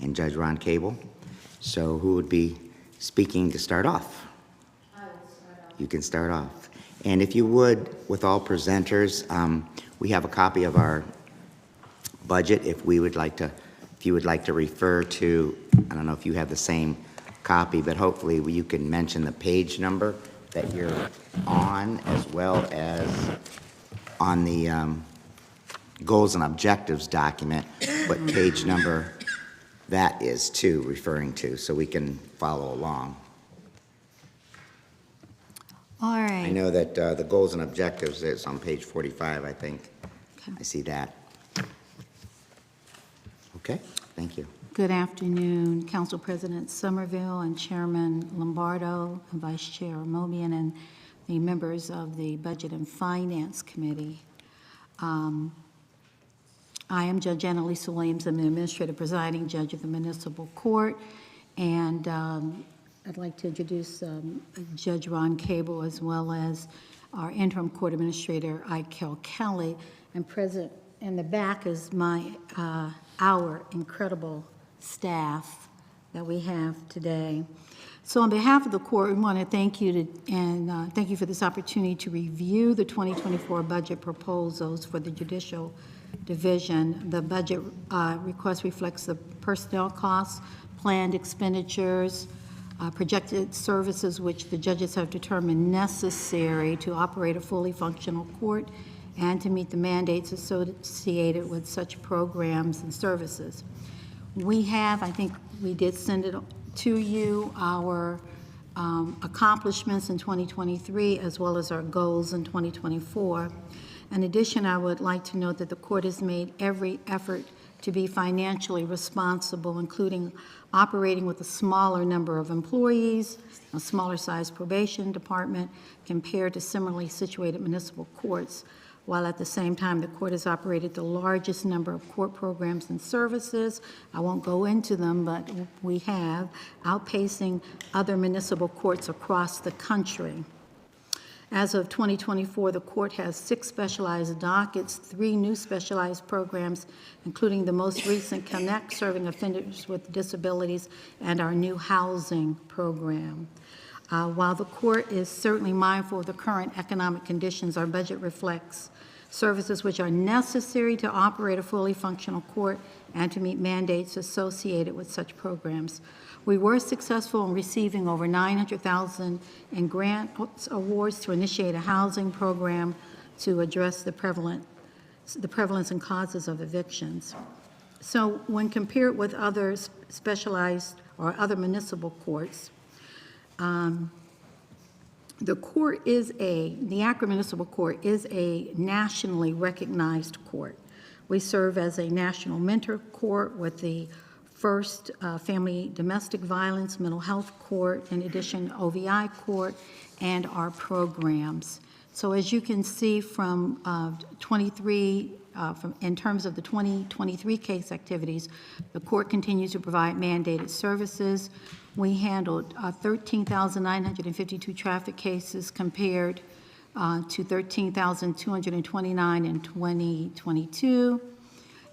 and Judge Ron Cable. So who would be speaking to start off? I will start off. You can start off. And if you would, with all presenters, we have a copy of our budget. If you would like to refer to, I don't know if you have the same copy, but hopefully you can mention the page number that you're on, as well as on the goals and objectives document, what page number that is too, referring to, so we can follow along. All right. I know that the goals and objectives is on page 45, I think. Okay. I see that. Okay, thank you. Good afternoon, Council President Somerville and Chairman Lombardo and Vice Chair Mobian and the members of the Budget and Finance Committee. I am Judge Annalisa Williams. I'm the Administrative Presiding Judge of the Municipal Court, and I'd like to introduce Judge Ron Cable, as well as our Interim Court Administrator, Ikel Kelly, and present in the back is our incredible staff that we have today. So on behalf of the court, we want to thank you thank you for this opportunity to review the 2024 budget proposals for the Judicial Division. The budget request reflects the personnel costs, planned expenditures, projected services which the judges have determined necessary to operate a fully functional court and to meet the mandates associated with such programs and services. We have, I think we did send it to you, our accomplishments in 2023 as well as our goals in 2024. In addition, I would like to note that the court has made every effort to be financially responsible, including operating with a smaller number of employees, a smaller size probation department compared to similarly situated municipal courts, while at the same time the court has operated the largest number of court programs and services. I won't go into them, but we have, outpacing other municipal courts across the country. As of 2024, the court has 6 specialized dockets, 3 new specialized programs, including the most recent Connect, serving offenders with disabilities, and our new housing program. While the court is certainly mindful of the current economic conditions, our budget reflects services which are necessary to operate a fully functional court and to meet mandates associated with such programs. We were successful in receiving over $900,000 in grant awards to initiate a housing program to address the prevalence and causes of evictions. So when compared with other specialized or other municipal courts, the Akron Municipal Court is a nationally recognized court. We serve as a national mentor court with the first family domestic violence mental health court, in addition OVI court, and our programs. So as you can see from in terms of the 2023 case activities, the court continues to provide mandated services. We handled 13,952 traffic cases compared to 13,229 in 2022,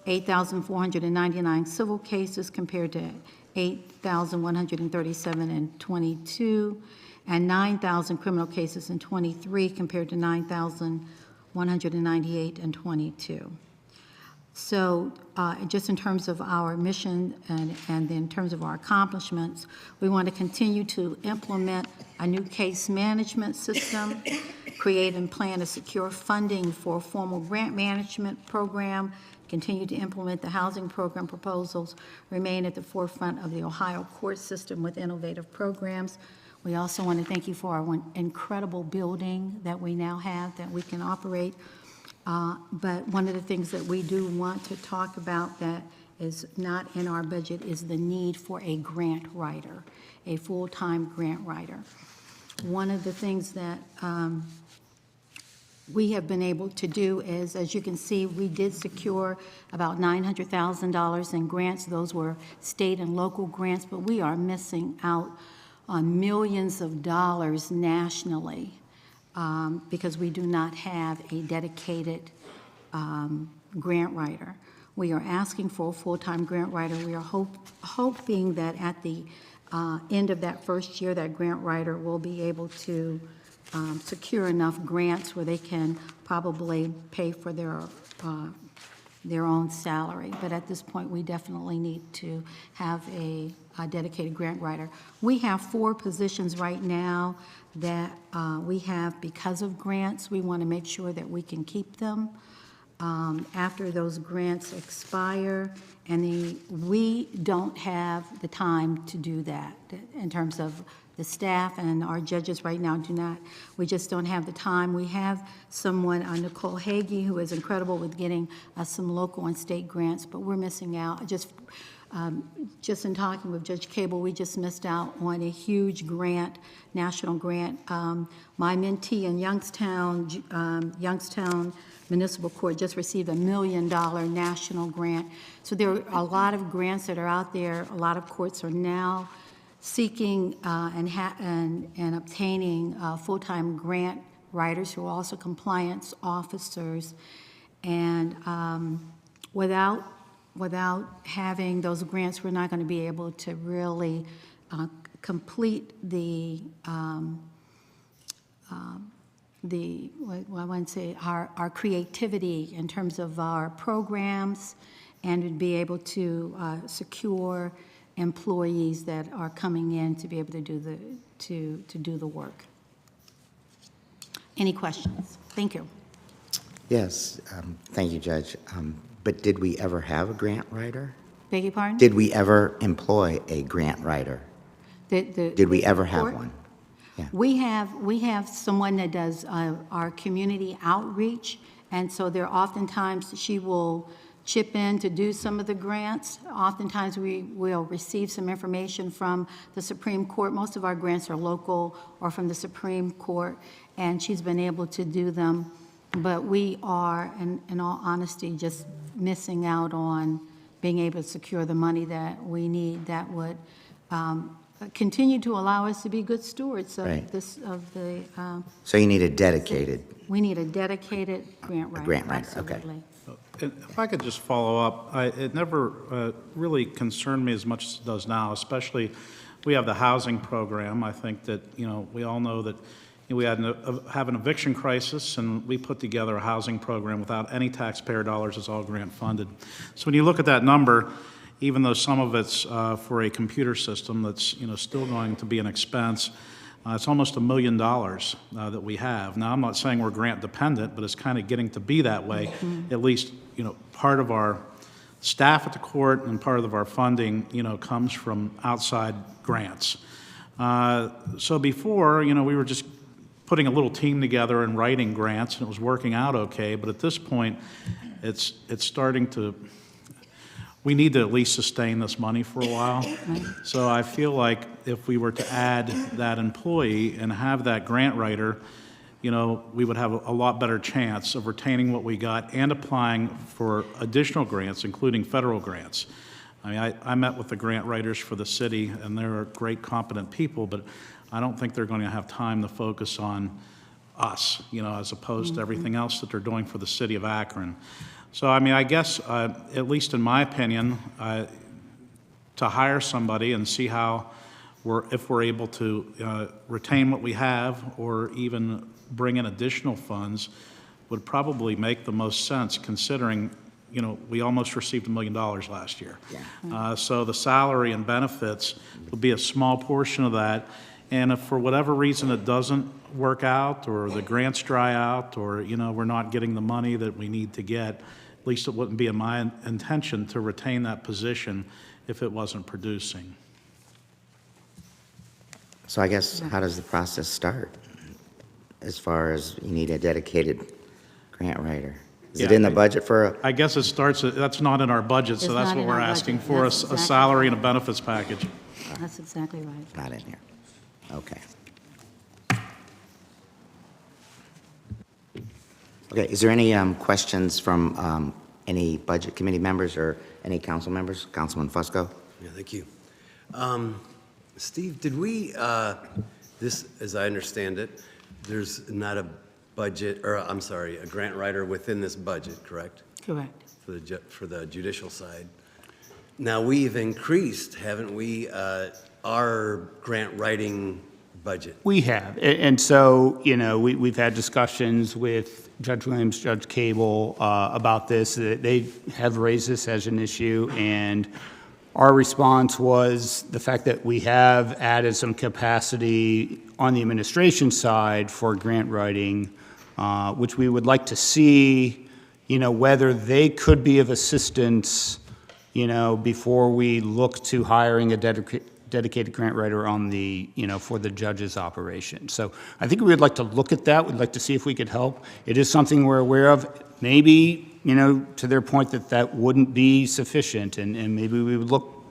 8,499 civil cases compared to 8,137 in 22, and 9,000 criminal cases in 23 compared to 9,198 in 22. So just in terms of our mission and in terms of our accomplishments, we want to continue to implement a new case management system, create and plan a secure funding for a formal grant management program, continue to implement the housing program proposals, remain at the forefront of the Ohio court system with innovative programs. We also want to thank you for our incredible building that we now have that we can operate. But one of the things that we do want to talk about that is not in our budget is the need for a grant writer, a full-time grant writer. One of the things that we have been able to do is, as you can see, we did secure about $900,000 in grants. Those were state and local grants, but we are missing out on millions of dollars nationally because we do not have a dedicated grant writer. We are asking for a full-time grant writer. We are hoping that at the end of that first year, that grant writer will be able to secure enough grants where they can probably pay for their own salary. But at this point, we definitely need to have a dedicated grant writer. We have 4 positions right now that we have because of grants. We want to make sure that we can keep them after those grants expire, and we don't have the time to do that in terms of the staff, and our judges right now do not. We just don't have the time. We have someone, Nicole Hagee, who is incredible with getting some local and state grants, but we're missing out. Just in talking with Judge Cable, we just missed out on a huge grant, national grant. My mentee in Youngstown Municipal Court just received $1 million national grant. So there are a lot of grants that are out there. A lot of courts are now seeking and obtaining full-time grant writers who are also compliance officers. And without having those grants, we're not going to be able to really complete our creativity in terms of our programs, and to be able to secure employees that are coming in to be able to do the work. Any questions? Thank you. Yes, thank you, Judge. But did we ever have a grant writer? Beg your pardon? Did we ever employ a grant writer? Did we ever have one? Yeah. We have someone that does our community outreach, and so there are oftentimes she will chip in to do some of the grants. Oftentimes we will receive some information from the Supreme Court. Most of our grants are local or from the Supreme Court, and she's been able to do them. But we are, in all honesty, just missing out on being able to secure the money that we need that would continue to allow us to be good stewards of Right. So you need a dedicated. we need a dedicated grant writer. grant writer, okay. Absolutely. If I could just follow up, it never really concerned me as much as it does now, especially we have the housing program. I think that, we all know that we have an eviction crisis, and we put together a housing program without any taxpayer dollars. It's all grant funded. So when you look at that number, even though some of it's for a computer system that's, still going to be an expense, it's almost $1 million that we have. Now, I'm not saying we're grant dependent, but it's kind of getting to be that way. At least, part of our staff at the court and part of our funding, comes from outside grants. So before, we were just putting a little team together and writing grants, and it was working out okay. But at this point, it's starting to. We need to at least sustain this money for a while. So I feel like if we were to add that employee and have that grant writer, we would have a lot better chance of retaining what we got and applying for additional grants, including federal grants. I mean, I met with the grant writers for the city, and they're great, competent people, but I don't think they're going to have time to focus on us, as opposed to everything else that they're doing for the city of Akron. So, I mean, I guess, at least in my opinion, to hire somebody and see if we're able to retain what we have or even bring in additional funds would probably make the most sense, considering, we almost received $1 million last year. Yeah. So the salary and benefits will be a small portion of that. And if for whatever reason it doesn't work out, or the grants dry out, or, we're not getting the money that we need to get, at least it wouldn't be in my intention to retain that position if it wasn't producing. So I guess, how does the process start? As far as you need a dedicated grant writer? Is it Yeah, in the budget for I guess it starts, that's not in our budget, so It's that's not what in we're our asking budget. for, a That's exactly salary right. and a benefits package. That's exactly right. Not in here. Okay. Okay, is there any questions from any budget committee members or any council members? Councilman Fusco? Yeah, thank you. Steve, did we, this, as I understand it, there's not a budget, or I'm sorry, a grant writer within this budget, correct? Correct. for the judicial side. Now, we've increased, haven't we, our grant writing budget? We have, and so, we've had discussions with Judge Williams, Judge Cable, about this. They have raised this as an issue, and our response was the fact that we have added some capacity on the administration side for grant writing, which we would like to see, whether they could be of assistance, before we look to hiring a dedicated grant writer on the, for the judge's operation. So I think we would like to look at that. We'd like to see if we could help. It is something we're aware of. Maybe, to their point that wouldn't be sufficient, and maybe we would look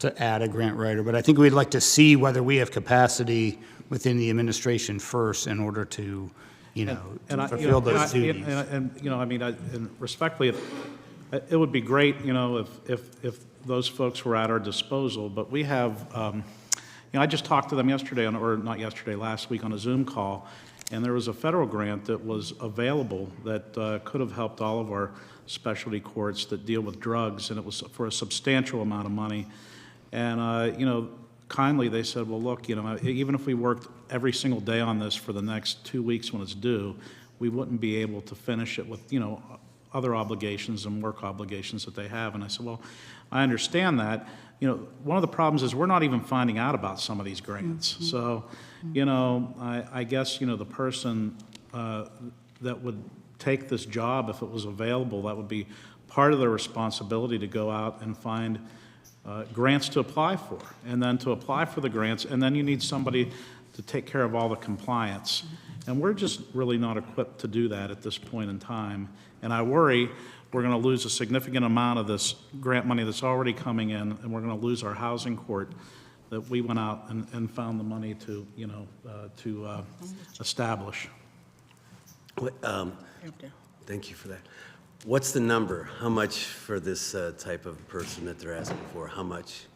to add a grant writer. But I think we'd like to see whether we have capacity within the administration first in order to, to fulfill those duties. And respectfully, it would be great, if those folks were at our disposal, but we have, I just talked to them yesterday, or not yesterday, last week on a Zoom call, and there was a federal grant that was available that could have helped all of our specialty courts that deal with drugs, and it was for a substantial amount of money. And, kindly, they said, well, look, even if we worked every single day on this for the next 2 weeks when it's due, we wouldn't be able to finish it with, other obligations and work obligations that they have. And I said, well, I understand that. One of the problems is we're not even finding out about some of these grants. Mm-hmm. So, I guess, the person that would take this job, if it was available, that would be part of their responsibility to go out and find grants to apply for, and then to apply for the grants, and then you need somebody to take care of all the compliance. And we're just really not equipped to do that at this point in time. And I worry we're going to lose a significant amount of this grant money that's already coming in, and we're going to lose our housing court that we went out and found the money to, establish. Thank you for that. What's the number? How much for this type of person that they're asking for? How much?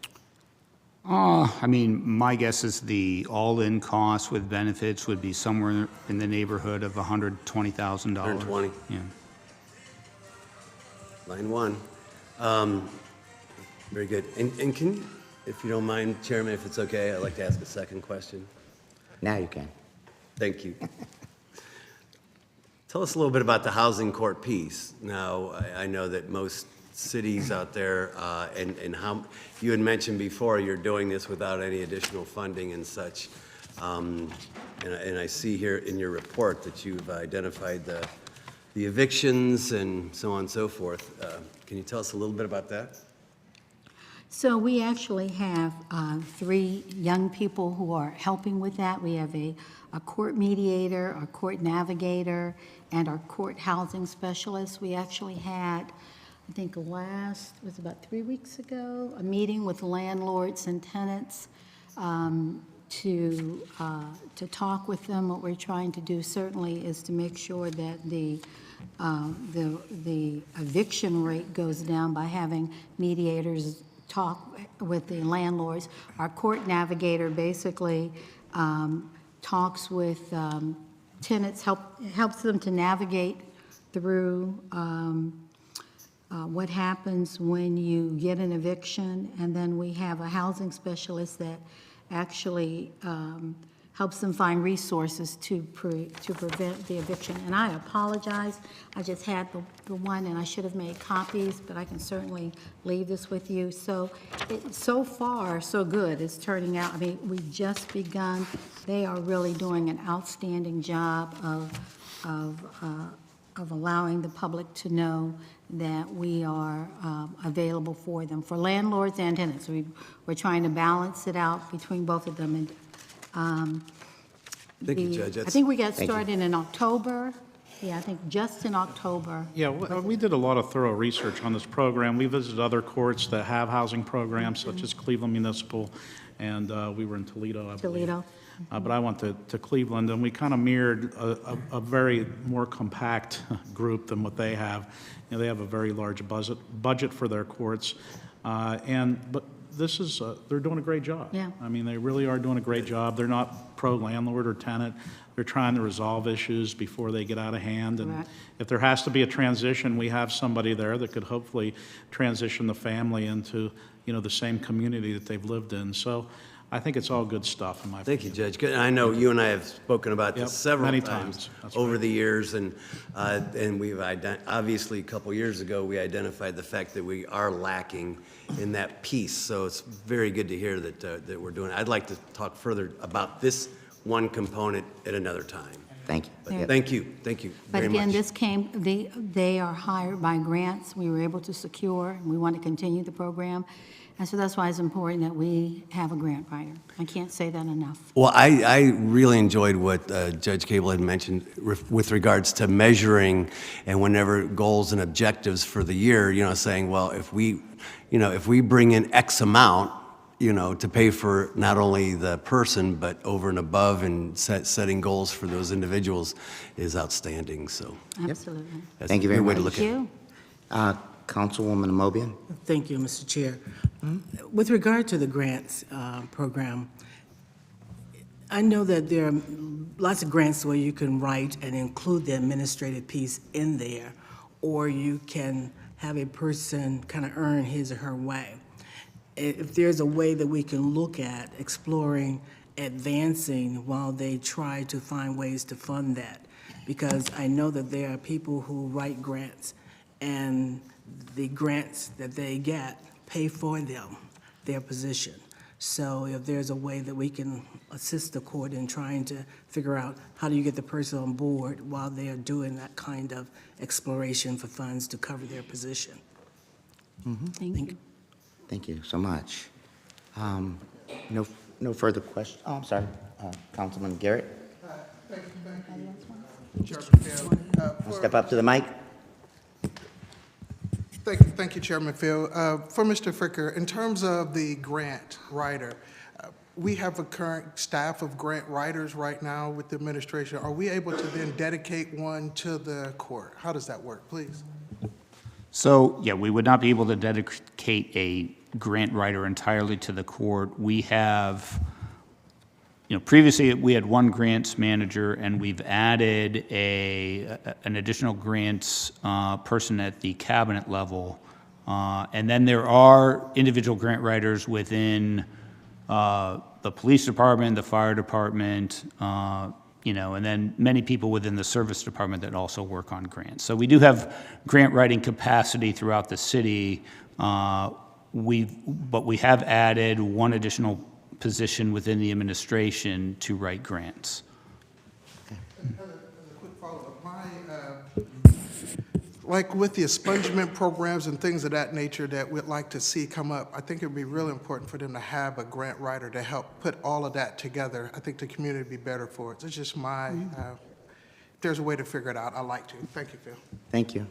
My guess is the all-in cost with benefits would be somewhere in the neighborhood of $120,000. 120? Yeah. Line one. Very good. And can you, if you don't mind, Chairman, if it's okay, I'd like to ask a second question. Now you can. Thank you. Tell us a little bit about the housing court piece. Now, I know that most cities out there, and how, you had mentioned before, you're doing this without any additional funding and such. And I see here in your report that you've identified the evictions and so on and so forth. Can you tell us a little bit about that? So we actually have 3 young people who are helping with that. We have a court mediator, a court navigator, and our court housing specialist. We actually had, I think was about 3 weeks ago, a meeting with landlords and tenants to talk with them. What we're trying to do certainly is to make sure that the eviction rate goes down by having mediators talk with the landlords. Our court navigator basically talks with tenants, helps them to navigate through what happens when you get an eviction, and then we have a housing specialist that actually helps them find resources to prevent the eviction. And I apologize, I just had the one, and I should have made copies, but I can certainly leave this with you. So, so far, so good. It's turning out, we've just begun. They are really doing an outstanding job of allowing the public to know that we are available for them, for landlords and tenants. We're trying to balance it out between both of them. And Thank you, Judge. I think we got started in October. Yeah, I think just in October. Yeah, we did a lot of thorough research on this program. We visited other courts that have housing programs, such as Cleveland Municipal, and we were in Toledo, I believe. Toledo. But I went to Cleveland, and we kind of mirrored a very more compact group than what they have. They have a very large budget for their courts. But this is, they're doing a great job. Yeah. I mean, they really are doing a great job. They're not pro-landlord or tenant. They're trying to resolve issues before they get out of hand. And Correct. if there has to be a transition, we have somebody there that could hopefully transition the family into, the same community that they've lived in. So I think it's all good stuff, in my opinion. Thank you, Judge. Good. I know you and I have spoken about Yep, this several many times times. That's over right. the years, and we've obviously, a couple years ago, we identified the fact that we are lacking in that piece. So it's very good to hear that we're doing it. I'd like to talk further about this one component at another time. Thank you. But Yeah. thank you But very again, much. this came, they are hired by grants we were able to secure, and we want to continue the program. And so that's why it's important that we have a grant writer. I can't say that enough. Well, I really enjoyed what Judge Cable had mentioned with regards to measuring and whenever goals and objectives for the year, saying, well, if we bring in X amount, to pay for not only the person, but over and above and setting goals for those individuals is outstanding, so. Absolutely. That's Thank you a very good way to much. look Thank at it. you. Councilwoman Amobian? Thank you, Mr. Chair. With regard to the grants program, I know that there are lots of grants where you can write and include the administrative piece in there, or you can have a person kind of earn his or her way. If there's a way that we can look at exploring advancing while they try to find ways to fund that, because I know that there are people who write grants and the grants that they get pay for them, their position. So if there's a way that we can assist the court in trying to figure out how do you get the person on board while they are doing that kind of exploration for funds to cover their position. Thank you. Thank you so much. No further questions. Oh, I'm sorry. Councilman Garrett? Step up to the mic. Thank you, Chairman Phil. For Mr. Fricker, in terms of the grant writer, we have a current staff of grant writers right now with the administration. Are we able to then dedicate one to the court? How does that work, please? So, yeah, we would not be able to dedicate a grant writer entirely to the court. We have, previously we had one grants manager, and we've added an additional grants person at the cabinet level. And then there are individual grant writers within the police department, the fire department, and then many people within the service department that also work on grants. So we do have grant writing capacity throughout the city. But we have added one additional position within the administration to write grants. As a quick follow-up, like with the expungement programs and things of that nature that we'd like to see come up, I think it would be really important for them to have a grant writer to help put all of that together. I think the community would be better for it. It's just if there's a way to figure it out, I'd like to. Thank you, Phil. Thank you.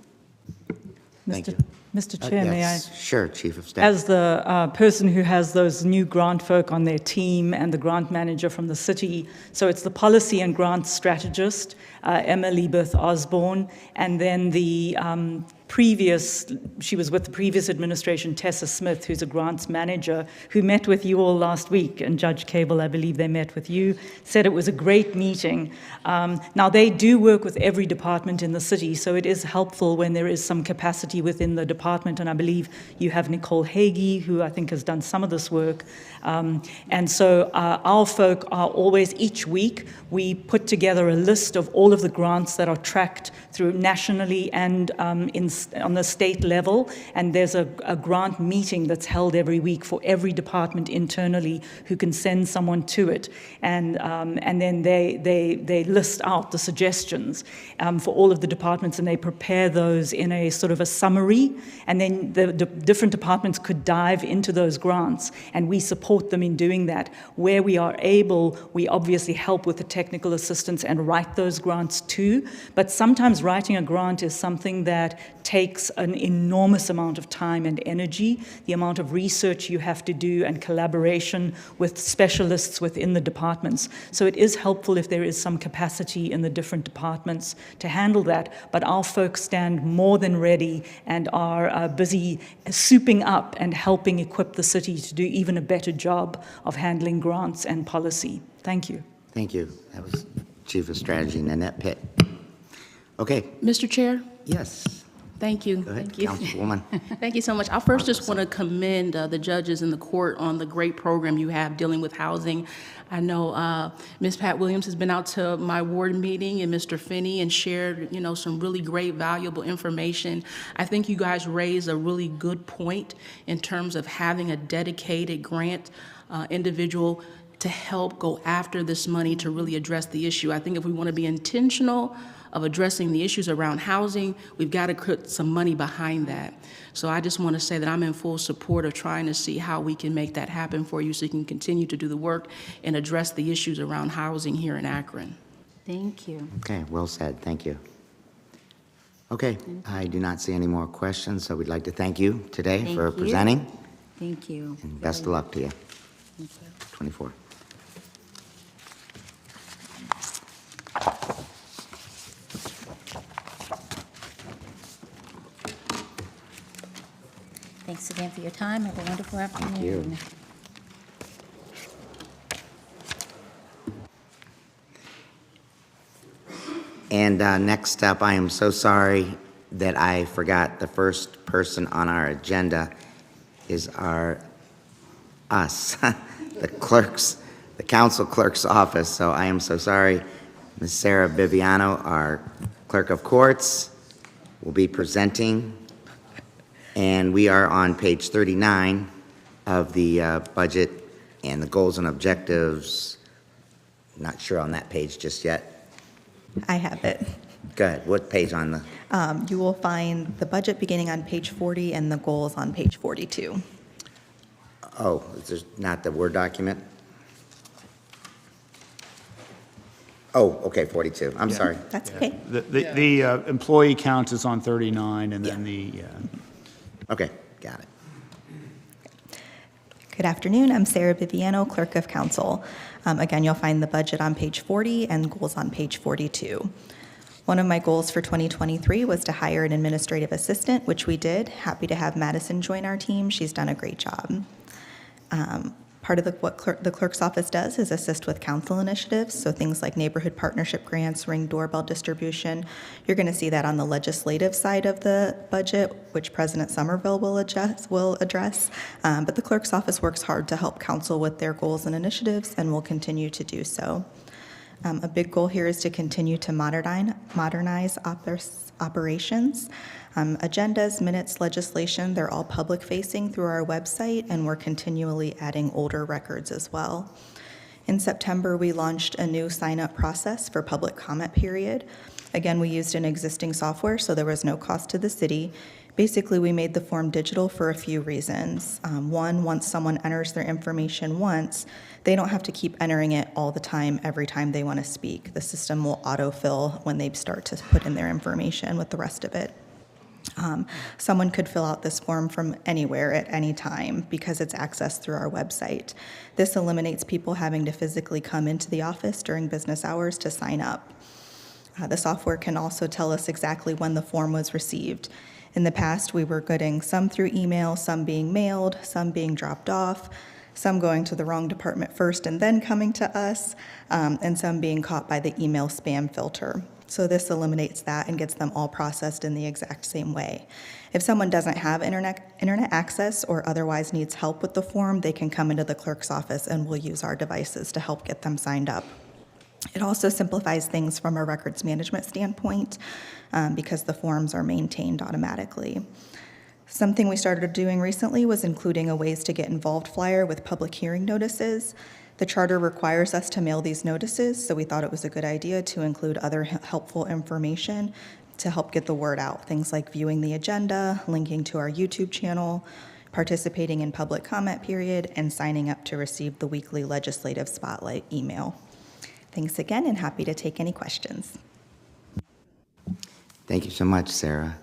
Thank you. Mr. Chair, may I? Yes, sure, Chief of Staff. As the person who has those new grant folk on their team and the grant manager from the city, so it's the policy and grant strategist, Emily Beth Osborne, and then the she was with the previous administration, Tessa Smith, who's a grants manager, who met with you all last week, and Judge Cable, I believe they met with you, said it was a great meeting. Now, they do work with every department in the city, so it is helpful when there is some capacity within the department, and I believe you have Nicole Hagee, who I think has done some of this work. And so our folk are always, each week, we put together a list of all of the grants that are tracked through nationally and on the state level, and there's a grant meeting that's held every week for every department internally who can send someone to it, and then they list out the suggestions for all of the departments, and they prepare those in a sort of a summary, and then the different departments could dive into those grants, and we support them in doing that. Where we are able, we obviously help with the technical assistance and write those grants too, but sometimes writing a grant is something that takes an enormous amount of time and energy, the amount of research you have to do and collaboration with specialists within the departments. So it is helpful if there is some capacity in the different departments to handle that, but our folks stand more than ready and are busy souping up and helping equip the city to do even a better job of handling grants and policy. Thank you. Thank you. That was Chief of Strategy Nanette Pitt. Okay, Mr. Chair? yes, Thank you. go ahead, Thank you. Councilwoman. Thank you so much. I first just want to commend the judges in the court on the great program you have dealing with housing. I know Ms. Pat Williams has been out to my ward meeting and Mr. Finney and shared, some really great, valuable information. I think you guys raised a really good point in terms of having a dedicated grant individual to help go after this money to really address the issue. I think if we want to be intentional of addressing the issues around housing, we've got to put some money behind that. So I just want to say that I'm in full support of trying to see how we can make that happen for you so you can continue to do the work and address the issues around housing here in Akron. Thank you. Okay, well said, thank you. Okay, I do not see any more questions, so we'd like to thank you today Thank for you. presenting, Thank you. and best of luck to you. Thank you. 24. Thanks again for your time. Have a wonderful afternoon. you. And next up, I am so sorry that I forgot the first person on our agenda is us, the clerk's, the council clerk's office. So I am so sorry. Ms. Sarah Biviano, our clerk of courts, will be presenting. And we are on page 39 of the budget and the goals and objectives. Not sure on that page just yet. I have it. Good. What page on the? You will find the budget beginning on page 40 and the goals on page 42. Oh, is this not the Word document? Oh, okay, 42. I'm sorry. That's okay. The employee count is on 39, and then Okay, got it. Good afternoon. I'm Sarah Biviano, Clerk of Council. Again, you'll find the budget on page 40 and goals on page 42. One of my goals for 2023 was to hire an administrative assistant, which we did. Happy to have Madison join our team. She's done a great job. Part of what the clerk's office does is assist with council initiatives, so things like neighborhood partnership grants, Ring doorbell distribution. You're going to see that on the legislative side of the budget, which President Somerville will address. But the clerk's office works hard to help council with their goals and initiatives, and will continue to do so. A big goal here is to continue to modernize operations. Agendas, minutes, legislation, they're all public-facing through our website, and we're continually adding older records as well. In September, we launched a new sign-up process for public comment period. Again, we used an existing software, so there was no cost to the city. Basically, we made the form digital for a few reasons. One, once someone enters their information once, they don't have to keep entering it all the time, every time they want to speak. The system will autofill when they start to put in their information with the rest of it. Someone could fill out this form from anywhere at any time because it's accessed through our website. This eliminates people having to physically come into the office during business hours to sign up. The software can also tell us exactly when the form was received. In the past, we were getting some through email, some being mailed, some being dropped off, some going to the wrong department first and then coming to us, and some being caught by the email spam filter. So this eliminates that and gets them all processed in the exact same way. If someone doesn't have internet access or otherwise needs help with the form, they can come into the clerk's office and we'll use our devices to help get them signed up. It also simplifies things from a records management standpoint because the forms are maintained automatically. Something we started doing recently was including a ways to get involved flyer with public hearing notices. The charter requires us to mail these notices, so we thought it was a good idea to include other helpful information to help get the word out. Things like viewing the agenda, linking to our YouTube channel, participating in public comment period, and signing up to receive the weekly legislative spotlight email. Thanks again, and happy to take any questions. Thank you so much, Sarah.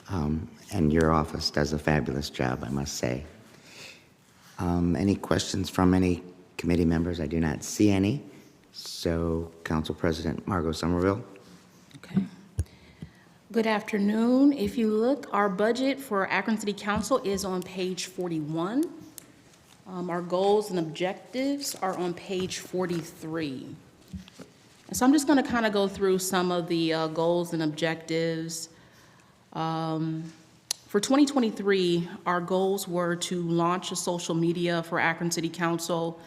And your office does a fabulous job, I must say. Any questions from any committee members? I do not see any. So, Council President Margot Somerville. Okay. Good afternoon. If you look, our budget for Akron City Council is on page 41. Our goals and objectives are on page 43. And so I'm just going to kind of go through some of the goals and objectives. For 2023, our goals were to launch a social media for Akron City Council.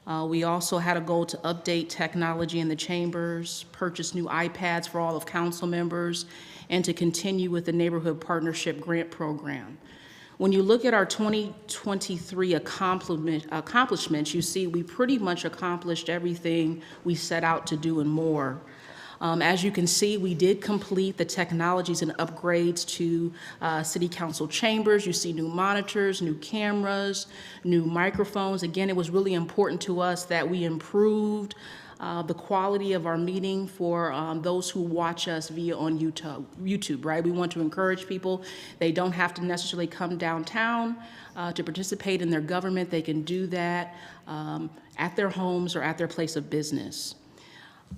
We also had a goal to update technology in the chambers, purchase new iPads for all of council members, and to continue with the Neighborhood Partnership Grant Program. When you look at our 2023 accomplishments, you see we pretty much accomplished everything we set out to do and more. As you can see, we did complete the technologies and upgrades to city council chambers. You see new monitors, new cameras, new microphones. Again, it was really important to us that we improved the quality of our meeting for those who watch us via on YouTube, right? We want to encourage people. They don't have to necessarily come downtown to participate in their government. They can do that at their homes or at their place of business.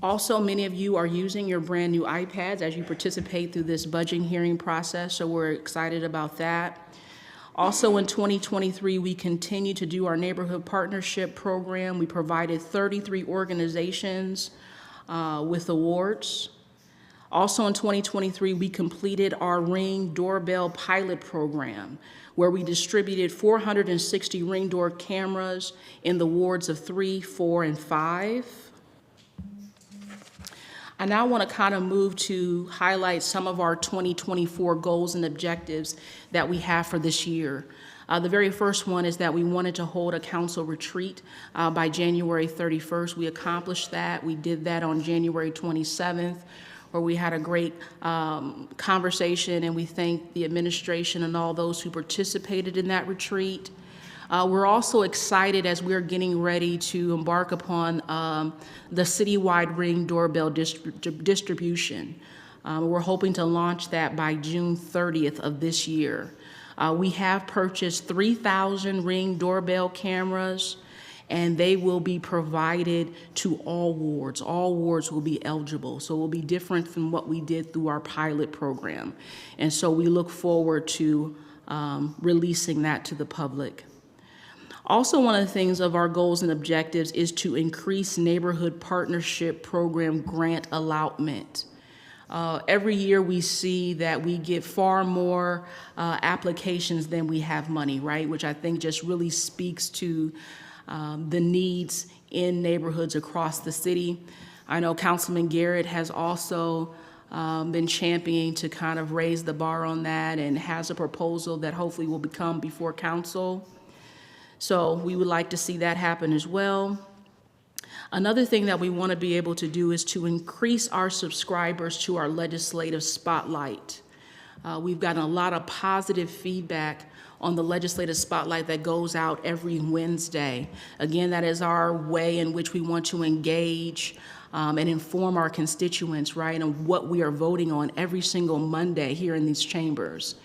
Also, many of you are using your brand new iPads as you participate through this budgeting hearing process, so we're excited about that. Also in 2023, we continue to do our neighborhood partnership program. We provided 33 organizations with awards. Also in 2023, we completed our Ring doorbell pilot program, where we distributed 460 Ring door cameras in the wards of 3, 4, and 5. I now want to kind of move to highlight some of our 2024 goals and objectives that we have for this year. The very first one is that we wanted to hold a council retreat by January 31st. We accomplished that. We did that on January 27th, where we had a great conversation, and we thank the administration and all those who participated in that retreat. We're also excited as we're getting ready to embark upon the citywide Ring doorbell distribution. We're hoping to launch that by June 30th of this year. We have purchased 3,000 Ring doorbell cameras, and they will be provided to all wards. All wards will be eligible, so it will be different from what we did through our pilot program. And so we look forward to releasing that to the public. Also, one of the things of our goals and objectives is to increase neighborhood partnership program grant allotment. Every year we see that we get far more applications than we have money, right? Which I think just really speaks to the needs in neighborhoods across the city. I know Councilman Garrett has also been championing to kind of raise the bar on that and has a proposal that hopefully will become before council. So we would like to see that happen as well. Another thing that we want to be able to do is to increase our subscribers to our legislative spotlight. We've gotten a lot of positive feedback on the legislative spotlight that goes out every Wednesday. Again, that is our way in which we want to engage and inform our constituents, right, on what we are voting on every single Monday here in these chambers.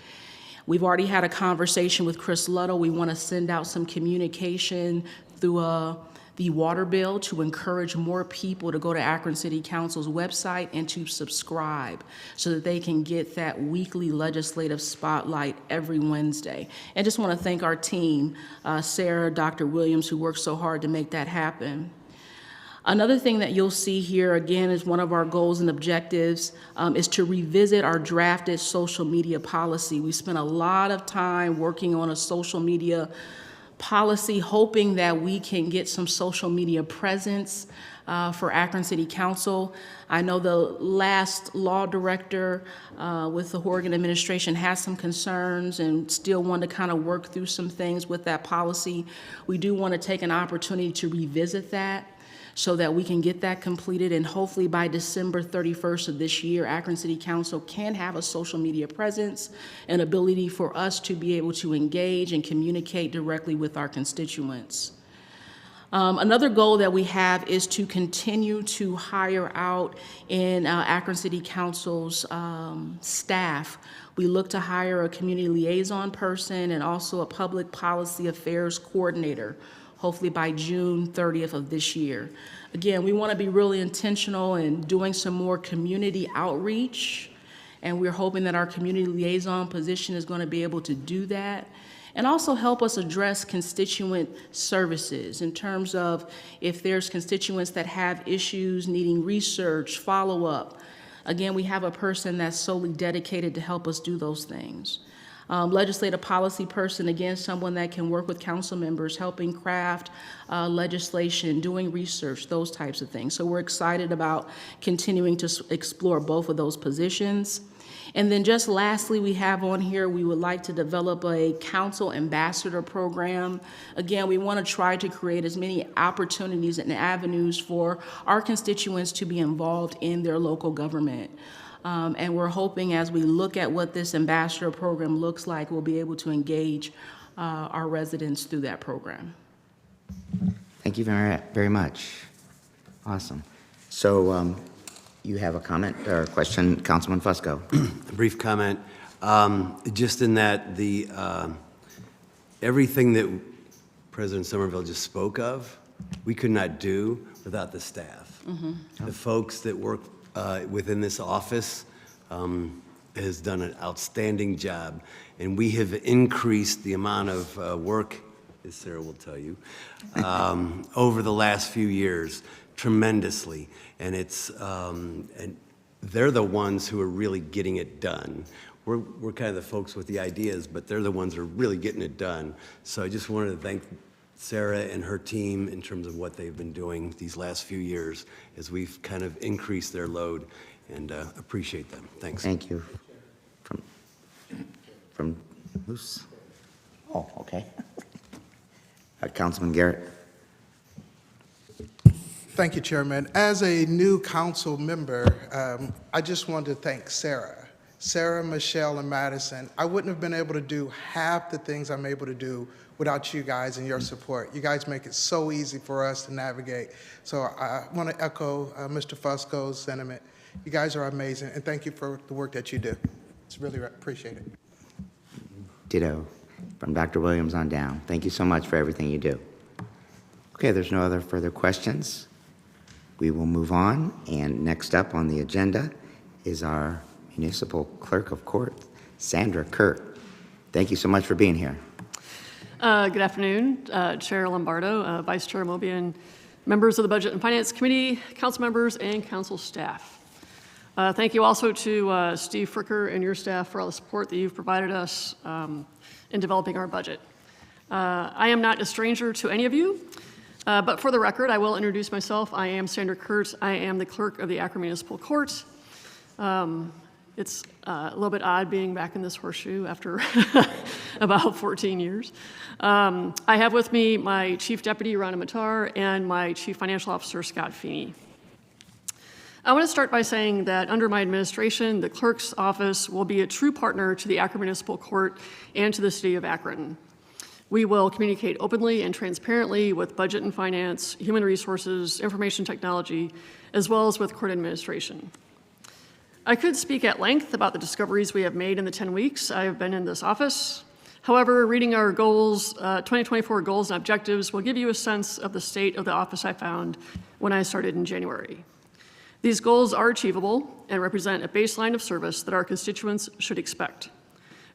We've already had a conversation with Chris Ludlow. We want to send out some communication through the water bill to encourage more people to go to Akron City Council's website and to subscribe so that they can get that weekly legislative spotlight every Wednesday. And just want to thank our team, Sarah, Dr. Williams, who worked so hard to make that happen. Another thing that you'll see here, again, is one of our goals and objectives is to revisit our drafted social media policy. We spent a lot of time working on a social media policy, hoping that we can get some social media presence for Akron City Council. I know the last law director with the Horgan administration has some concerns and still want to kind of work through some things with that policy. We do want to take an opportunity to revisit that so that we can get that completed, and hopefully by December 31st of this year, Akron City Council can have a social media presence and ability for us to be able to engage and communicate directly with our constituents. Another goal that we have is to continue to hire out in Akron City Council's staff. We look to hire a community liaison person and also a public policy affairs coordinator, hopefully by June 30th of this year. Again, we want to be really intentional in doing some more community outreach, and we're hoping that our community liaison position is going to be able to do that, and also help us address constituent services in terms of if there's constituents that have issues needing research, follow-up. Again, we have a person that's solely dedicated to help us do those things. Legislative policy person, again, someone that can work with council members, helping craft legislation, doing research, those types of things. So we're excited about continuing to explore both of those positions. And then just lastly, we have on here, we would like to develop a council ambassador program. Again, we want to try to create as many opportunities and avenues for our constituents to be involved in their local government. And we're hoping as we look at what this ambassador program looks like, we'll be able to engage our residents through that program. Thank you very much. Awesome. So you have a comment or a question, Councilman Fusco? A brief comment, just in that the everything that President Somerville just spoke of, we could not do without the staff. The folks that work within this office has done an outstanding job, and we have increased the amount of work, as Sarah will tell you, over the last few years tremendously, and it's and they're the ones who are really getting it done. We're kind of the folks with the ideas, but they're the ones who are really getting it done. So I just wanted to thank Sarah and her team in terms of what they've been doing these last few years as we've kind of increased their load, and appreciate them. Thanks. Thank you. From who's? Oh, okay. Councilman Garrett. Thank you, Chairman. As a new council member, I just wanted to thank Sarah, Michelle, and Madison. I wouldn't have been able to do half the things I'm able to do without you guys and your support. You guys make it so easy for us to navigate. So I want to echo Mr. Fusco's sentiment. You guys are amazing, and thank you for the work that you do. It's really appreciated. Ditto. From Dr. Williams on down. Thank you so much for everything you do. Okay, there's no other further questions. We will move on, and next up on the agenda is our Municipal Clerk of Court, Sandra Kirk. Thank you so much for being here. Good afternoon, Chair Lombardo, Vice Chair Mobian, members of the Budget and Finance Committee, council members, and council staff. Thank you also to Steve Fricker and your staff for all the support that you've provided us in developing our budget. I am not a stranger to any of you, but for the record, I will introduce myself. I am Sandra Kurt. I am the clerk of the Akron Municipal Court. It's a little bit odd being back in this horseshoe after about 14 years. I have with me my Chief Deputy, Rana Matar, and my Chief Financial Officer, Scott Feeney. I want to start by saying that under my administration, the clerk's office will be a true partner to the Akron Municipal Court and to the city of Akron. We will communicate openly and transparently with budget and finance, human resources, information technology, as well as with court administration. I could speak at length about the discoveries we have made in the 10 weeks I have been in this office. However, reading our goals, 2024 goals and objectives will give you a sense of the state of the office I found when I started in January. These goals are achievable and represent a baseline of service that our constituents should expect.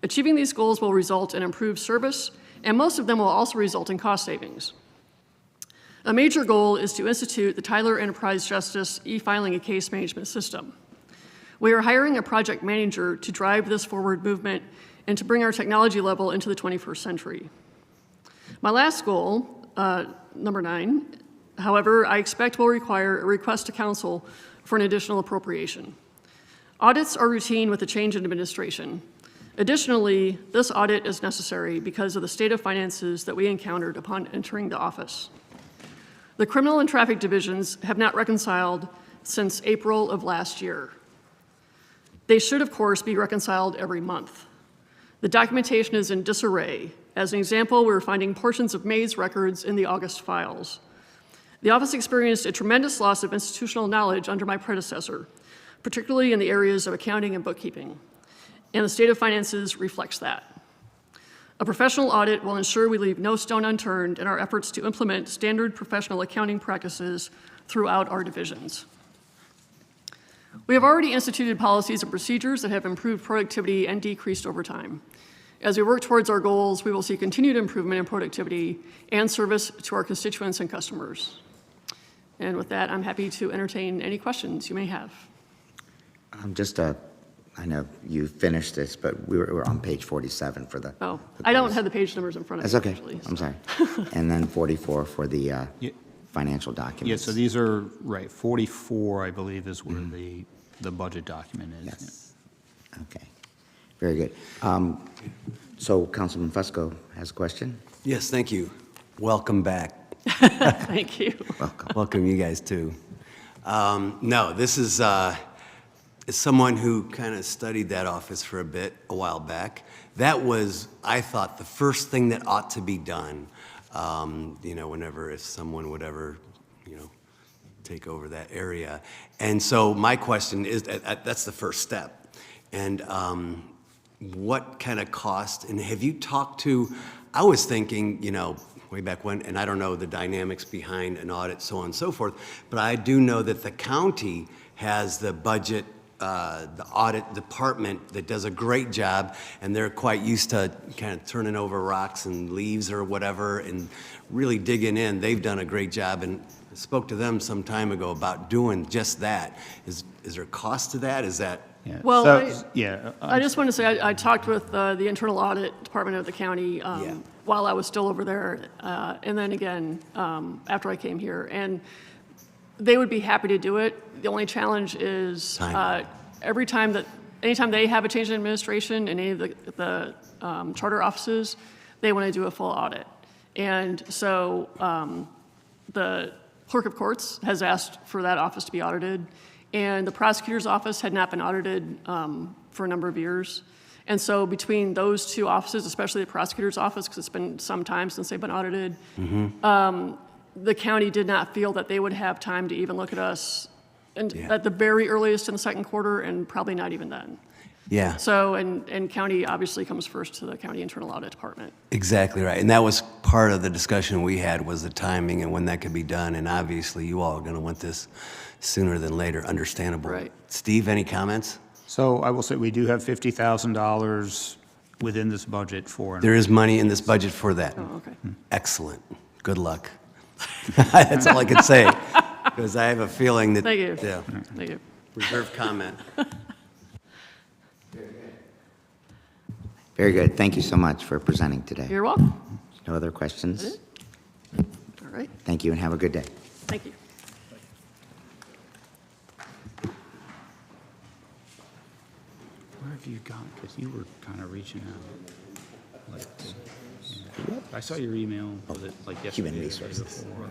Achieving these goals will result in improved service, and most of them will also result in cost savings. A major goal is to institute the Tyler Enterprise Justice e-filing a case management system. We are hiring a project manager to drive this forward movement and to bring our technology level into the 21st century. My last goal, number 9, however, I expect will require a request to council for an additional appropriation. Audits are routine with a change in administration. Additionally, this audit is necessary because of the state of finances that we encountered upon entering the office. The criminal and traffic divisions have not reconciled since April of last year. They should, of course, be reconciled every month. The documentation is in disarray. As an example, we're finding portions of May's records in the August files. The office experienced a tremendous loss of institutional knowledge under my predecessor, particularly in the areas of accounting and bookkeeping, and the state of finances reflects that. A professional audit will ensure we leave no stone unturned in our efforts to implement standard professional accounting practices throughout our divisions. We have already instituted policies and procedures that have improved productivity and decreased overtime. As we work towards our goals, we will see continued improvement in productivity and service to our constituents and customers. And with that, I'm happy to entertain any questions you may have. I know you finished this, but we're on page 47 for the. Oh, the I don't goals. have the page numbers in front of That's me, okay. actually. I'm sorry. And then 44 for the financial documents. Yeah, so these are, right, 44, I believe, is where the budget document is. Yes. Okay. Very good. So Councilman Fusco has a question. Yes, thank you. Welcome back. Thank you. Welcome. Welcome you guys too. No, this is as someone who kind of studied that office for a bit a while back. That was, I thought, the first thing that ought to be done. Whenever if someone would ever, take over that area. And so my question is, that's the first step. And what kind of cost? And have you talked to? I was thinking, way back when, and I don't know the dynamics behind an audit, so on and so forth, but I do know that the county has the budget, the audit department that does a great job, and they're quite used to kind of turning over rocks and leaves or whatever and really digging in. They've done a great job, and I spoke to them some time ago about doing just that. Is there a cost to that? Is that? Yeah. Well, So, I just want to say I talked with the internal audit department of the county while I was still over there, and then again after I came here, and they would be happy to do it. The only challenge is anytime they have a change in administration in any of the charter offices, they want to do a full audit, and so the clerk of courts has asked for that office to be audited. And the prosecutor's office had not been audited for a number of years. And so between those two offices, especially the prosecutor's office, because it's been some time since they've been audited, the county did not feel that they would have time to even look at us at the very earliest in the second quarter, and probably not even then. Yeah. So, and county obviously comes first to the county internal audit department. Exactly right. And that was part of the discussion we had, was the timing and when that could be done. And obviously you all are going to want this sooner than later, understandable. Right. Steve, any comments? So I will say we do have $50,000 within this budget for. There is money in this budget for that. Oh, okay. Excellent. Good luck. That's all I can say, because I have a feeling that. Thank you. Yeah. Thank you. Reserved comment. Very good. Thank you so much for presenting today. You're welcome. No other questions? All right. Thank you and have a good day. Thank you. Where have you gone? Because you were kind of reaching out. I saw your email, was it like yesterday? Human resources. Before?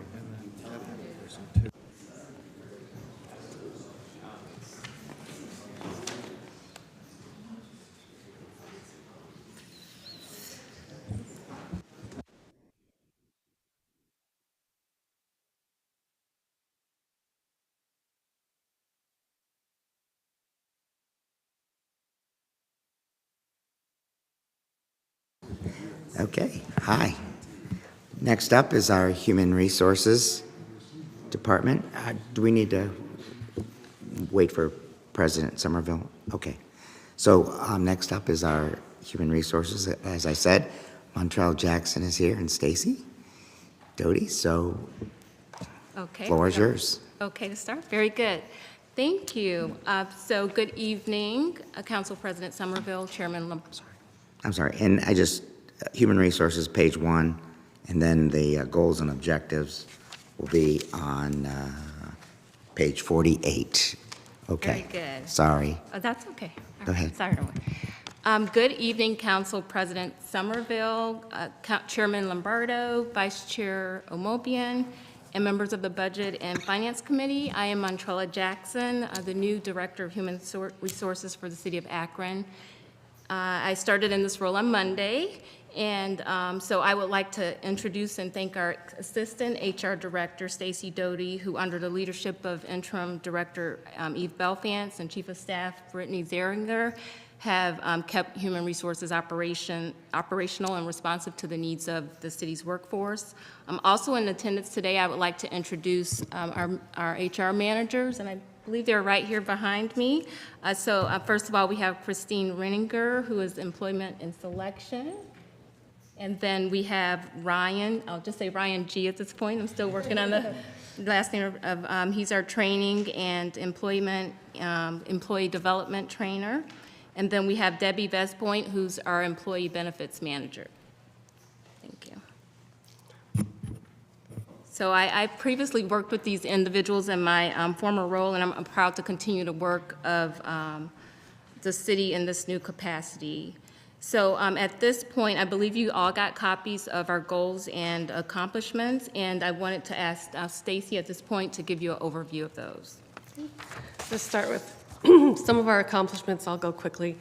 Okay, hi. Next up is our Human Resources Department. Do we need to wait for President Somerville? Okay. So next up is our Human Resources. As I said, Montrell Jackson is here and Stacy Doty. So Okay. floor is yours. Okay to start. Very good. Thank you. So good evening, Council President Somerville, Chairman I'm sorry, and I just, Human Resources, page 1, and then the goals and objectives will be on page 48. Okay. Very good. Sorry. Oh, that's okay. Go ahead. Sorry. Good evening, Council President Somerville, Chairman Lombardo, Vice Chair Omobian, and members of the Budget and Finance Committee. I am Montrella Jackson, the new Director of Human Resources for the City of Akron. I started in this role on Monday, And so I would like to introduce and thank our Assistant HR Director, Stacy Doty, who under the leadership of Interim Director Eve Belfance and Chief of Staff Brittany Zeringer have kept human resources operational and responsive to the needs of the city's workforce. Also in attendance today, I would like to introduce our HR managers, and I believe they're right here behind me. First of all, we have Christine Renninger, who is Employment and Selection. And then we have Ryan, I'll just say Ryan G at this point. I'm still working on the last name of, he's our training and employee development trainer. And then we have Debbie Vespoint, who's our employee benefits manager. Thank you. So I previously worked with these individuals in my former role, and I'm proud to continue the work of the city in this new capacity. So at this point, I believe you all got copies of our goals and accomplishments, and I wanted to ask Stacy at this point to give you an overview of those. To start with some of our accomplishments, I'll go quickly.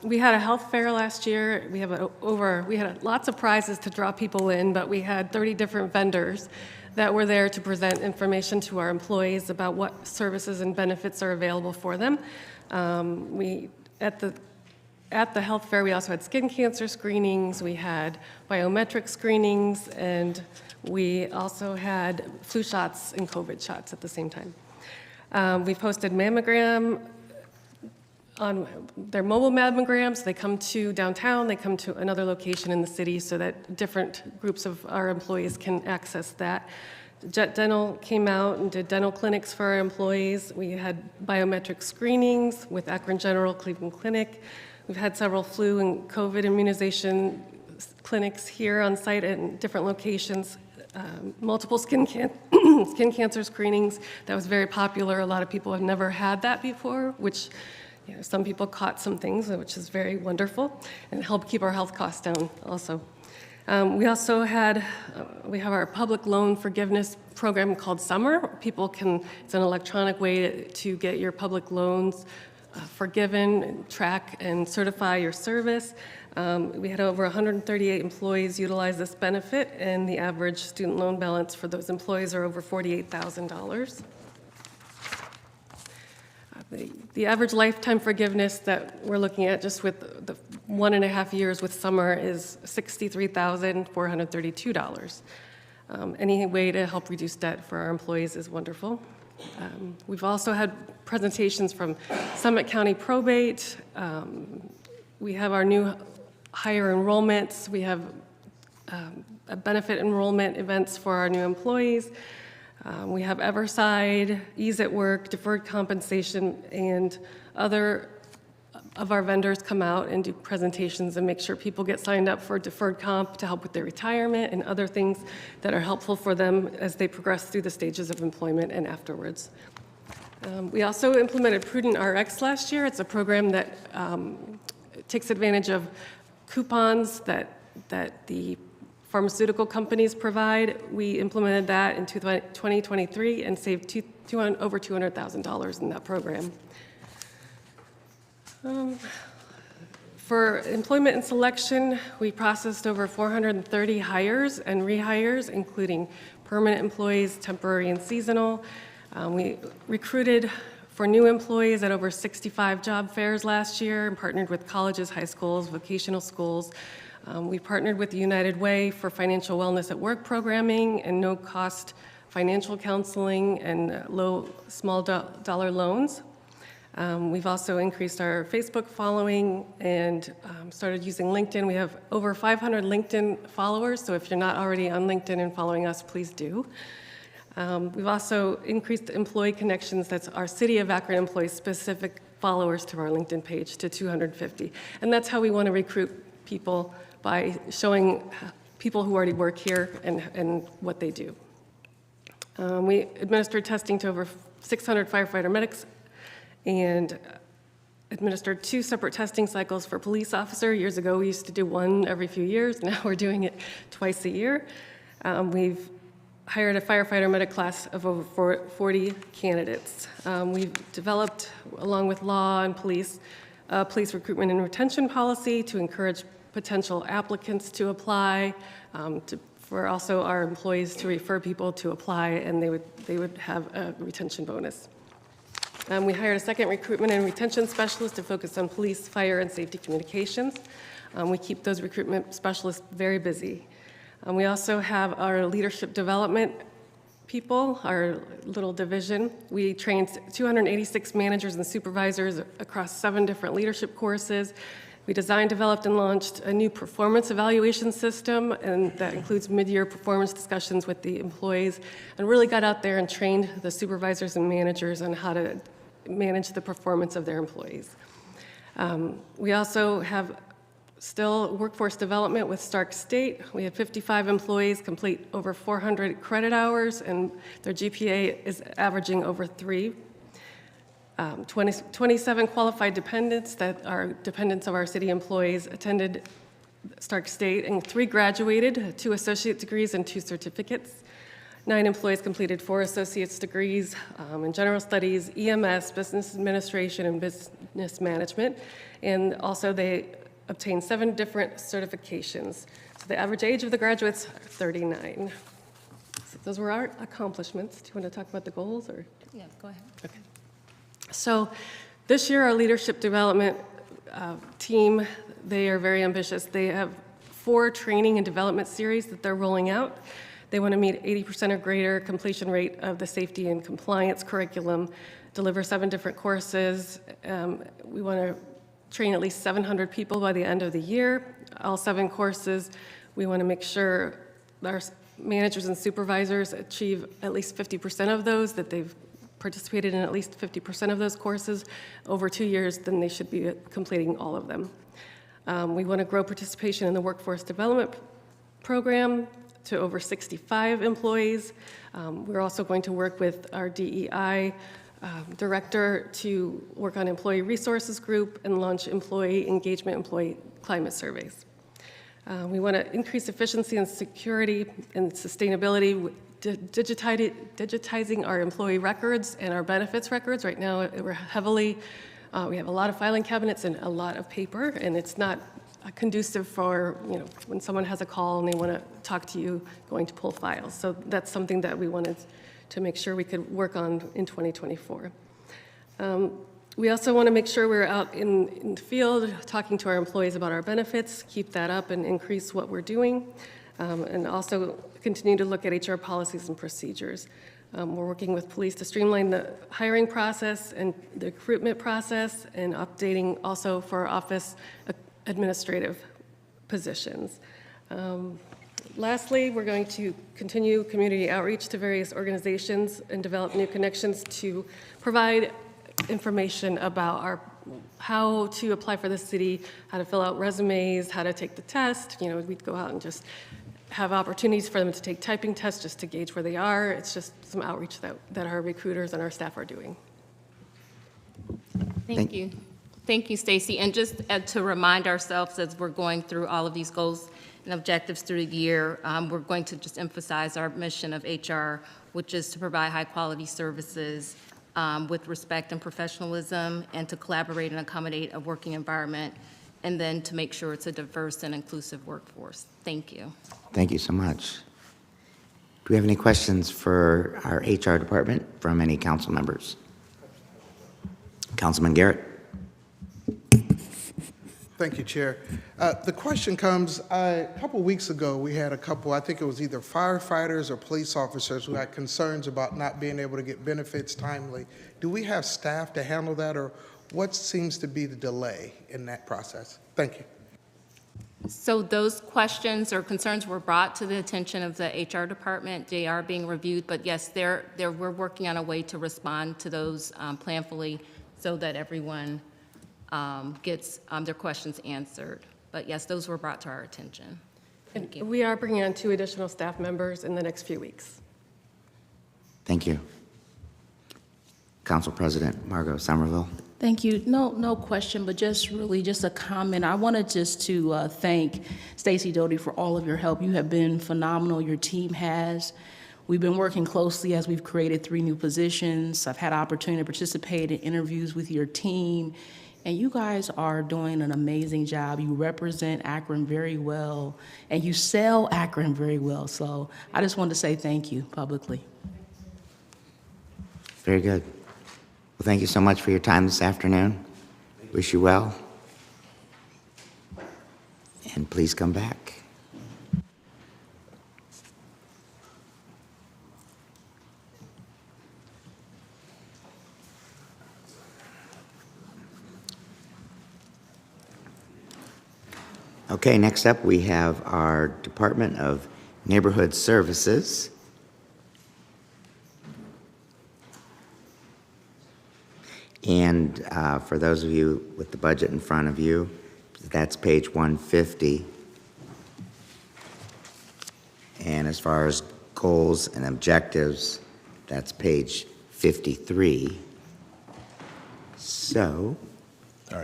We had a health fair last year. We had lots of prizes to draw people in, but we had 30 different vendors that were there to present information to our employees about what services and benefits are available for them. At the health fair, we also had skin cancer screenings, we had biometric screenings, and we also had flu shots and COVID shots at the same time. We've hosted mammogram on their mobile mammograms. They come to downtown, they come to another location in the city so that different groups of our employees can access that. Jet Dental came out and did dental clinics for our employees. We had biometric screenings with Akron General Cleveland Clinic. We've had several flu and COVID immunization clinics here on site at different locations, multiple skin cancer screenings. That was very popular. A lot of people have never had that before, which some people caught some things, which is very wonderful, and helped keep our health costs down also. We also we have our public loan forgiveness program called Summer. It's an electronic way to get your public loans forgiven, track and certify your service. We had over 138 employees utilize this benefit, and the average student loan balance for those employees are over $48,000. The average lifetime forgiveness that we're looking at just with the 1.5 years with Summer is $63,432. Any way to help reduce debt for our employees is wonderful. We've also had presentations from Summit County Probate. We have our new higher enrollments. We have benefit enrollment events for our new employees. We have Everside, Ease at Work, deferred compensation, and other of our vendors come out and do presentations and make sure people get signed up for deferred comp to help with their retirement and other things that are helpful for them as they progress through the stages of employment and afterwards. We also implemented Prudent RX last year. It's a program that takes advantage of coupons that the pharmaceutical companies provide. We implemented that in 2023 and saved over $200,000 in that program. For employment and selection, we processed over 430 hires and rehires, including permanent employees, temporary and seasonal. We recruited for new employees at over 65 job fairs last year and partnered with colleges, high schools, vocational schools. We partnered with the United Way for financial wellness at work programming and no-cost financial counseling and small dollar loans. We've also increased our Facebook following and started using LinkedIn. We have over 500 LinkedIn followers, so if you're not already on LinkedIn and following us, please do. We've also increased employee connections. That's our City of Akron employee-specific followers to our LinkedIn page to 250. And that's how we want to recruit people, by showing people who already work here and what they do. We administered testing to over 600 firefighter medics and administered 2 separate testing cycles for police officer. Years ago, we used to do 1 every few years. Now we're doing it twice a year. We've hired a firefighter medic class of over 40 candidates. We've developed, along with law and police, a police recruitment and retention policy to encourage potential applicants to apply, for also our employees to refer people to apply, and they would have a retention bonus. We hired a second recruitment and retention specialist to focus on police, fire, and safety communications. We keep those recruitment specialists very busy. We also have our leadership development people, our little division. We trained 286 managers and supervisors across 7 different leadership courses. We designed, developed, and launched a new performance evaluation system, and that includes mid-year performance discussions with the employees, and really got out there and trained the supervisors and managers on how to manage the performance of their employees. We also have still workforce development with Stark State. We had 55 employees complete over 400 credit hours, and their GPA is averaging over 3. 27 qualified dependents that are dependents of our city employees attended Stark State, and 3 graduated, 2 associate degrees and 2 certificates. 9 employees completed 4 associate's degrees in general studies, EMS, business administration, and business management. And also they obtained 7 different certifications. So the average age of the graduates, 39. So those were our accomplishments. Do you want to talk about the goals, or? Yeah, go ahead. Okay. So this year, our leadership development team, they are very ambitious. They have 4 training and development series that they're rolling out. They want to meet 80% or greater completion rate of the safety and compliance curriculum, deliver 7 different courses. We want to train at least 700 people by the end of the year, all 7 courses. We want to make sure our managers and supervisors achieve at least 50% of those, that they've participated in at least 50% of those courses over 2 years, then they should be completing all of them. We want to grow participation in the workforce development program to over 65 employees. We're also going to work with our DEI director to work on employee resources group and launch employee engagement, employee climate surveys. We want to increase efficiency and security and sustainability, digitizing our employee records and our benefits records. Right now, we have a lot of filing cabinets and a lot of paper, and it's not conducive for, when someone has a call and they want to talk to you, going to pull files. So that's something that we wanted to make sure we could work on in 2024. We also want to make sure we're out in the field talking to our employees about our benefits, keep that up and increase what we're doing, and also continue to look at HR policies and procedures. We're working with police to streamline the hiring process and the recruitment process, and updating also for office administrative positions. Lastly, we're going to continue community outreach to various organizations and develop new connections to provide information about how to apply for the city, how to fill out resumes, how to take the test. We'd go out and just have opportunities for them to take typing tests just to gauge where they are. It's just some outreach that our recruiters and our staff are doing. Thank you. Thank you, Stacy. And just to remind ourselves as we're going through all of these goals and objectives through the year, we're going to just emphasize our mission of HR, which is to provide high-quality services with respect and professionalism, and to collaborate and accommodate a working environment, and then to make sure it's a diverse and inclusive workforce. Thank you. Thank you so much. Do we have any questions for our HR department from any council members? Councilman Garrett. Thank you, Chair. The question comes, a couple weeks ago, we had a couple, I think it was either firefighters or police officers who had concerns about not being able to get benefits timely. Do we have staff to handle that, or what seems to be the delay in that process? Thank you. So those questions or concerns were brought to the attention of the HR department. They are being reviewed, but yes, we're working on a way to respond to those planfully so that everyone gets their questions answered. But yes, those were brought to our attention. Thank you. We are bringing on 2 additional staff members in the next few weeks. Thank you. Council President Margot Somerville. Thank you. No question, but just a comment. I wanted just to thank Stacy Doty for all of your help. You have been phenomenal. Your team has. We've been working closely as we've created 3 new positions. I've had opportunity to participate in interviews with your team. and you guys are doing an amazing job. You represent Akron very well, and you sell Akron very well. So I just wanted to say thank you publicly. Very good. Well, thank you so much for your time this afternoon. Wish you well. And please come back. Okay, next up we have our Department of Neighborhood Services. And for those of you with the budget in front of you, that's page 150. And as far as goals and objectives, that's page 53. So,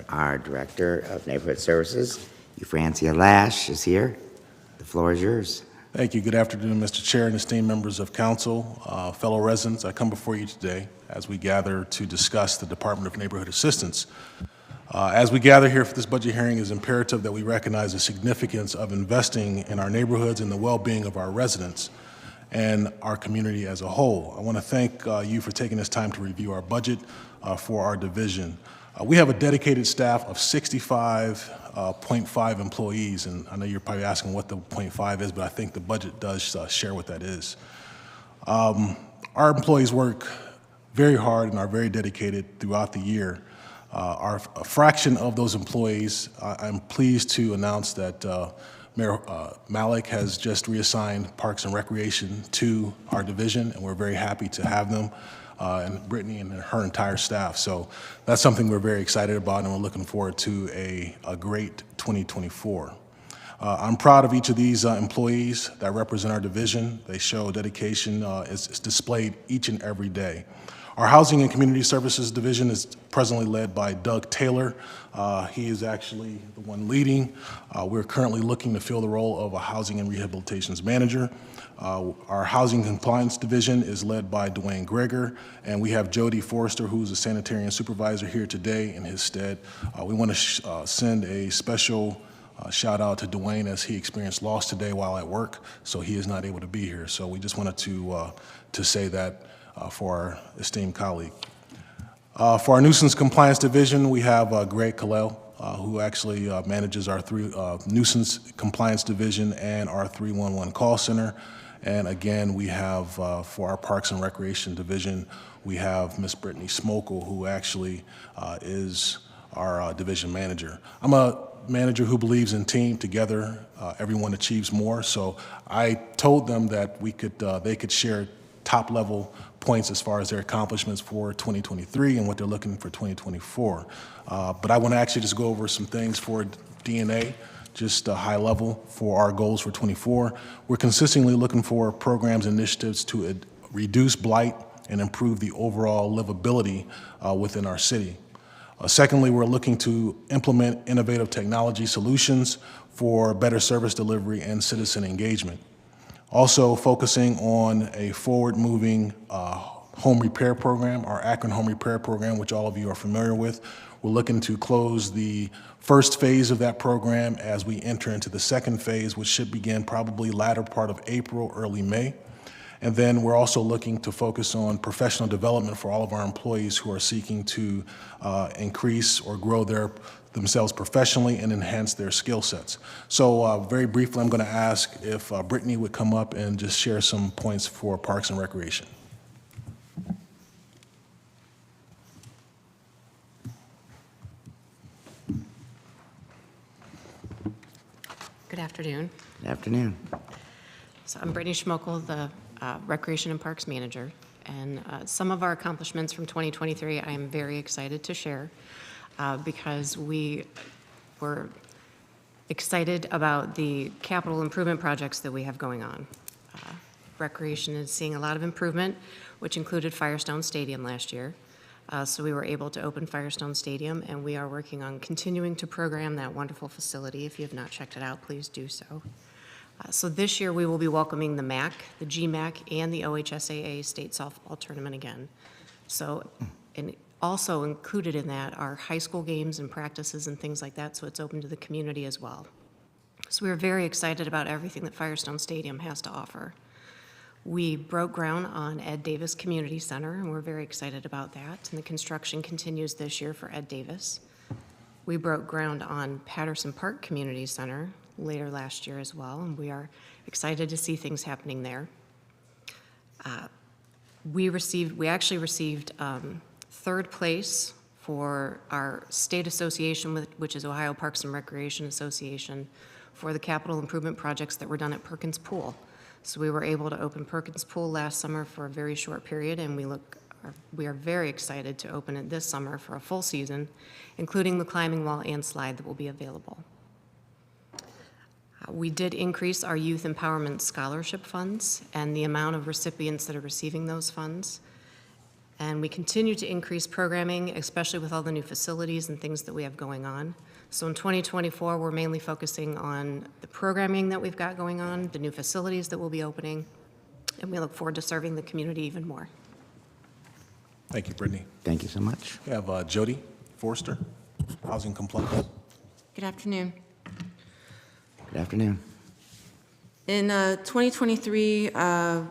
our Director of Neighborhood Services, Euphrancia Lash, is here. The floor is yours. Thank you. Good afternoon, Mr. Chair and esteemed members of council, fellow residents. I come before you today as we gather to discuss the Department of Neighborhood Assistance. As we gather here for this budget hearing, it is imperative that we recognize the significance of investing in our neighborhoods and the well-being of our residents and our community as a whole. I want to thank you for taking this time to review our budget for our division. We have a dedicated staff of 65.5 employees, and I know you're probably asking what the 0.5 is, but I think the budget does share what that is. Our employees work very hard and are very dedicated throughout the year. A fraction of those employees, I'm pleased to announce that Mayor Malik has just reassigned Parks and Recreation to our division, and we're very happy to have them, and Brittany and her entire staff. So that's something we're very excited about, and we're looking forward to a great 2024. I'm proud of each of these employees that represent our division. They show dedication. It's displayed each and every day. Our Housing and Community Services Division is presently led by Doug Taylor. He is actually the one leading. We're currently looking to fill the role of a Housing and Rehabilitations Manager. Our Housing Compliance Division is led by Dwayne Greger, and we have Jody Forrester, who's a sanitarian supervisor, here today in his stead. We want to send a special shout out to Dwayne, as he experienced loss today while at work, so he is not able to be here. So we just wanted to say that for our esteemed colleague. For our Nuisance Compliance Division, we have Greg Kalel, who actually manages our Nuisance Compliance Division and our 311 call center. And again, we have, for our Parks and Recreation Division, we have Miss Brittany Smokel, who actually is our division manager. I'm a manager who believes in team. Together, everyone achieves more. So I told them that they could share top-level points as far as their accomplishments for 2023 and what they're looking for 2024. But I want to actually just go over some things for DNA, just a high level for our goals for 24. We're consistently looking for programs and initiatives to reduce blight and improve the overall livability within our city. Secondly, we're looking to implement innovative technology solutions for better service delivery and citizen engagement. Also focusing on a forward-moving home repair program, our Akron Home Repair Program, which all of you are familiar with. We're looking to close the first phase of that program as we enter into the second phase, which should begin probably latter part of April, early May. And then we're also looking to focus on professional development for all of our employees who are seeking to increase or grow themselves professionally and enhance their skill sets. So very briefly, I'm going to ask if Brittany would come up and just share some points for Parks and Recreation. Good afternoon. Good afternoon. So I'm Brittany Schmokel, the Recreation and Parks Manager, and some of our accomplishments from 2023 I am very excited to share because we were excited about the capital improvement projects that we have going on. Recreation is seeing a lot of improvement, which included Firestone Stadium last year. So we were able to open Firestone Stadium, and we are working on continuing to program that wonderful facility. If you have not checked it out, please do so. So this year we will be welcoming the MAC, the GMAC, and the OHSAA State Softball Tournament again. So Also included in that are high school games and practices and things like that, so it's open to the community as well. So we're very excited about everything that Firestone Stadium has to offer. We broke ground on Ed Davis Community Center, and we're very excited about that, and the construction continues this year for Ed Davis. We broke ground on Patterson Park Community Center later last year as well, and we are excited to see things happening there. We actually received third place for our state association, which is Ohio Parks and Recreation Association, for the capital improvement projects that were done at Perkins Pool. So we were able to open Perkins Pool last summer for a very short period, and we are very excited to open it this summer for a full season, including the climbing wall and slide that will be available. We did increase our youth empowerment scholarship funds and the amount of recipients that are receiving those funds. And we continue to increase programming, especially with all the new facilities and things that we have going on. So in 2024, we're mainly focusing on the programming that we've got going on, the new facilities that will be opening, and we look forward to serving the community even more. Thank you, Brittany. Thank you so much. We have Jody Forster, Housing Complaints. Good afternoon. Good afternoon. In 2023,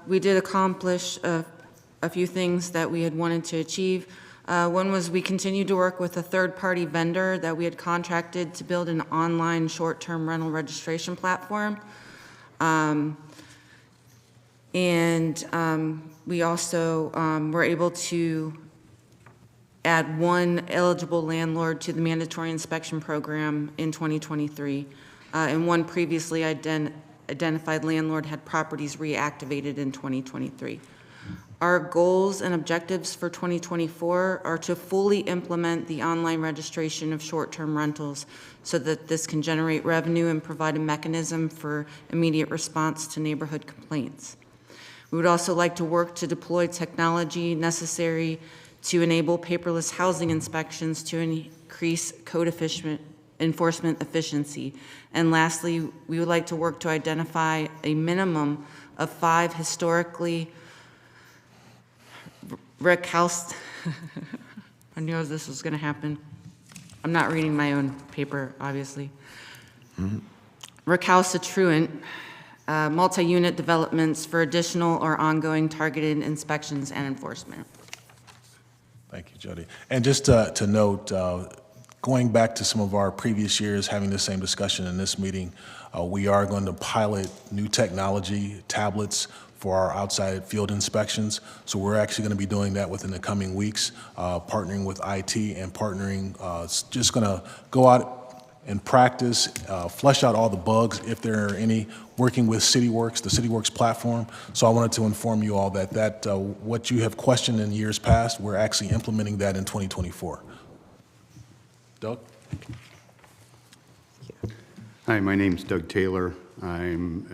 we did accomplish a few things that we had wanted to achieve. One was we continued to work with a third-party vendor that we had contracted to build an online short-term rental registration platform. We also were able to add one eligible landlord to the mandatory inspection program in 2023. And one previously identified landlord had properties reactivated in 2023. Our goals and objectives for 2024 are to fully implement the online registration of short-term rentals so that this can generate revenue and provide a mechanism for immediate response to neighborhood complaints. We would also like to work to deploy technology necessary to enable paperless housing inspections to increase code enforcement efficiency. And lastly, we would like to work to identify a minimum of 5 historically I knew this was going to happen. I'm not reading my own paper, obviously. Recalcitrant multi-unit developments for additional or ongoing targeted inspections and enforcement. Thank you, Jody. And just to note, going back to some of our previous years, having the same discussion in this meeting, we are going to pilot new technology, tablets, for our outside field inspections. So we're actually going to be doing that within the coming weeks, partnering with IT and just going to go out and practice, flesh out all the bugs if there are any, working with CityWorks, the CityWorks platform. So I wanted to inform you all that what you have questioned in years past, we're actually implementing that in 2024. Doug? Hi, my name's Doug Taylor. I'm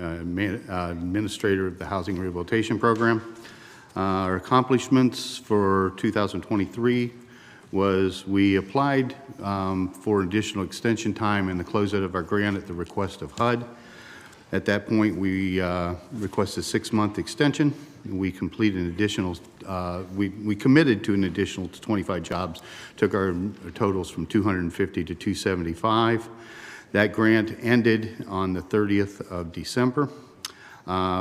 administrator of the Housing Rehabilitation Program. Our accomplishments for 2023 was we applied for additional extension time in the closeout of our grant at the request of HUD. At that point, we requested a 6-month extension. We completed an additional, we committed to an additional 25 jobs, took our totals from 250 to 275. That grant ended on the 30th of December.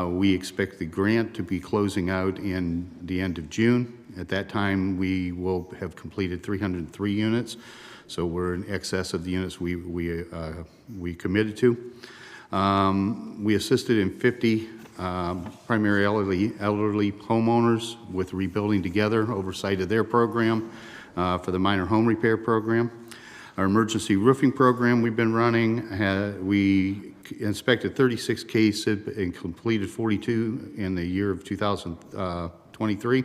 We expect the grant to be closing out in the end of June. At that time, we will have completed 303 units, so we're in excess of the units we committed to. We assisted in 50 primarily elderly homeowners with Rebuilding Together, oversight of their program for the minor home repair program. Our emergency roofing program we've been running, we inspected 36 cases and completed 42 in the year of 2023.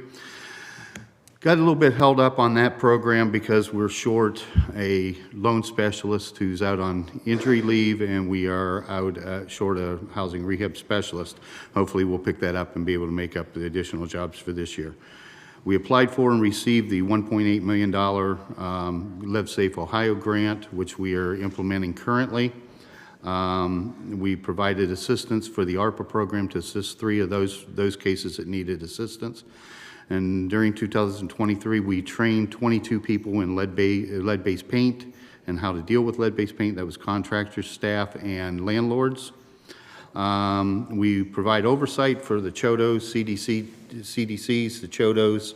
Got a little bit held up on that program because we're short a loan specialist who's out on injury leave, and we are out short a housing rehab specialist. Hopefully we'll pick that up and be able to make up the additional jobs for this year. We applied for and received the $1.8 million Live Safe Ohio grant, which we are implementing currently. We provided assistance for the ARPA program to assist 3 of those cases that needed assistance. And during 2023, we trained 22 people in lead-based paint and how to deal with lead-based paint. That was contractors, staff, and landlords. We provide oversight for the CHODOs, CDCs, the CHODOs,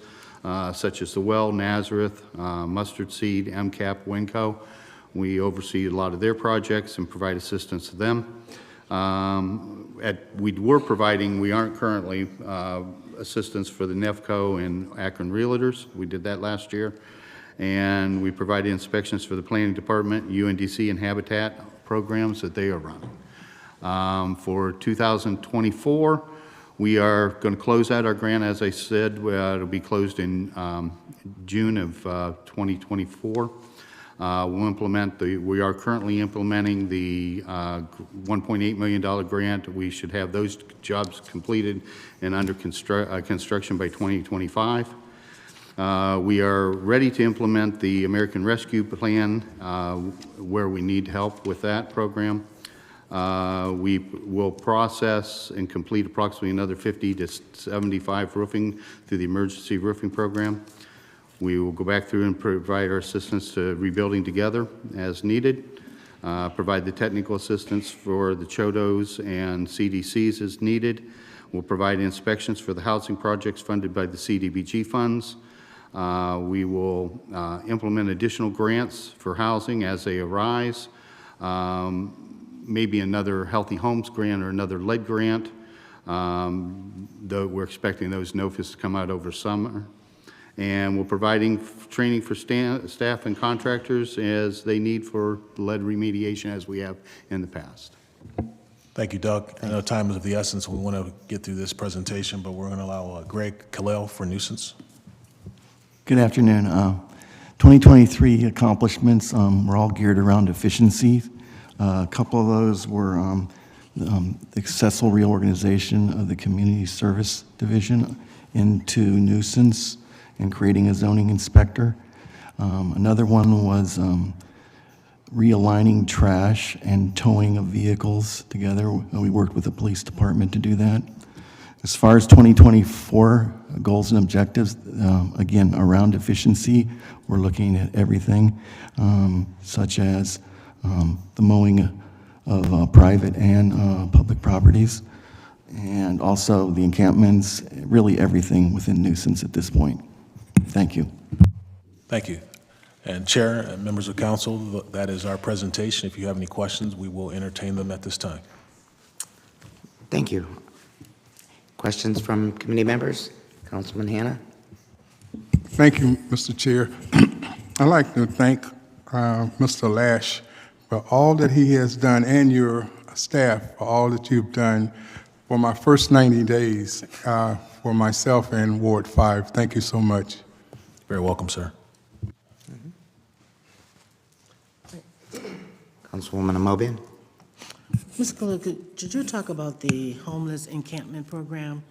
such as the Well, Nazareth, Mustard Seed, MCAP, WINCO. We oversee a lot of their projects and provide assistance to them. We aren't currently assistance for the NEFCO and Akron Realtors. We did that last year. And we provided inspections for the Planning Department, UNDC, and Habitat programs that they are running. For 2024, we are going to close out our grant, as I said. It'll be closed in June of 2024. We are currently implementing the $1.8 million grant. We should have those jobs completed and under construction by 2025. We are ready to implement the American Rescue Plan where we need help with that program. We will process and complete approximately another 50 to 75 roofing through the emergency roofing program. We will go back through and provide our assistance to Rebuilding Together as needed, provide the technical assistance for the CHODOs and CDCs as needed. We'll provide inspections for the housing projects funded by the CDBG funds. We will implement additional grants for housing as they arise, maybe another Healthy Homes grant or another lead grant, though we're expecting those NOFIS to come out over summer. And we're providing training for staff and contractors as they need for lead remediation as we have in the past. Thank you, Doug. I know time is of the essence. We want to get through this presentation, but we're going to allow Greg Kalel for nuisance. Good afternoon. 2023 accomplishments were all geared around efficiency. A couple of those were the successful reorganization of the Community Service Division into nuisance and creating a zoning inspector. Another one was realigning trash and towing of vehicles together. We worked with the police department to do that. As far as 2024 goals and objectives, again, around efficiency, we're looking at everything, such as the mowing of private and public properties, and also the encampments, really everything within nuisance at this point. Thank you. Thank you. And Chair and members of council, that is our presentation. If you have any questions, we will entertain them at this time. Thank you. Questions from committee members? Councilman Hanna? Thank you, Mr. Chair. I'd like to thank Mr. Lash for all that he has done and your staff for all that you've done for my first 90 days for myself and Ward 5. Thank you so much. Very welcome, sir. Councilwoman Amobian? Ms. Clerk, could you talk about the homeless encampment program?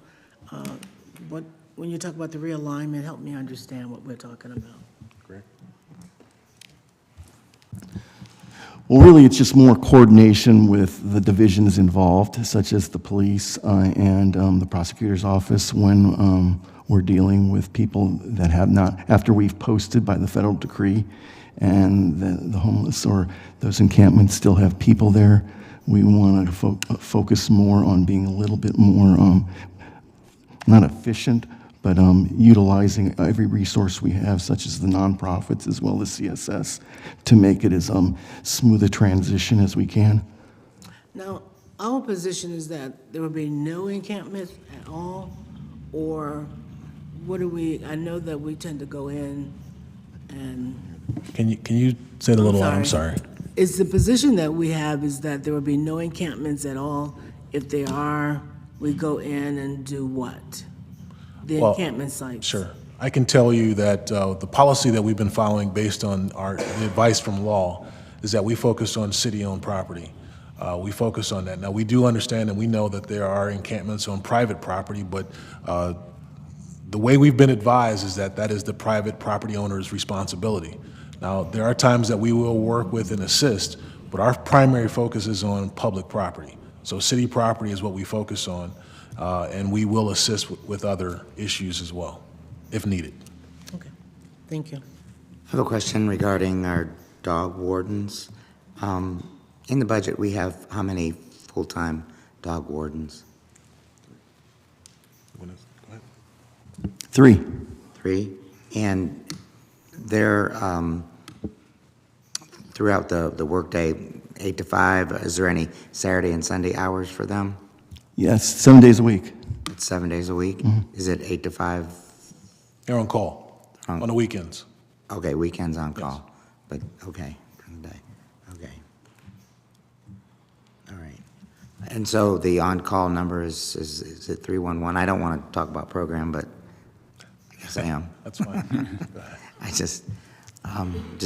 When you talk about the realignment, help me understand what we're talking about. Great. Well, really, it's just more coordination with the divisions involved, such as the police and the prosecutor's office when we're dealing with people that have not, after we've posted by the federal decree, and the homeless or those encampments still have people there. We want to focus more on being a little bit more, not efficient, but utilizing every resource we have, such as the nonprofits as well as CSS, to make it as smooth a transition as we can. Now, our position is that there will be no encampments at all, or what do we, I know that we tend to go in and... Can you say it a little loud? I'm sorry. Is the position that we have is that there will be no encampments at all? If there are, we go in and do what? The encampment sites? Sure. I can tell you that the policy that we've been following based on the advice from law is that we focus on city-owned property. We focus on that. Now, we do understand and we know that there are encampments on private property, but the way we've been advised is that that is the private property owner's responsibility. Now, there are times that we will work with and assist, but our primary focus is on public property. So city property is what we focus on, and we will assist with other issues as well, if needed. Thank you. I have a question regarding our dog wardens. In the budget, we have how many full-time dog wardens? 3. 3? And they're, throughout the workday, 8 to 5, is there any Saturday and Sunday hours for them? Yes, 7 days a week. It's 7 days a week? Is it 8 to 5? They're on call, on the weekends. Okay, weekends on call, but, okay, during the day, okay. All right. And so the on-call number is it 311? I don't want to talk about program, but I guess I am. That's fine. I just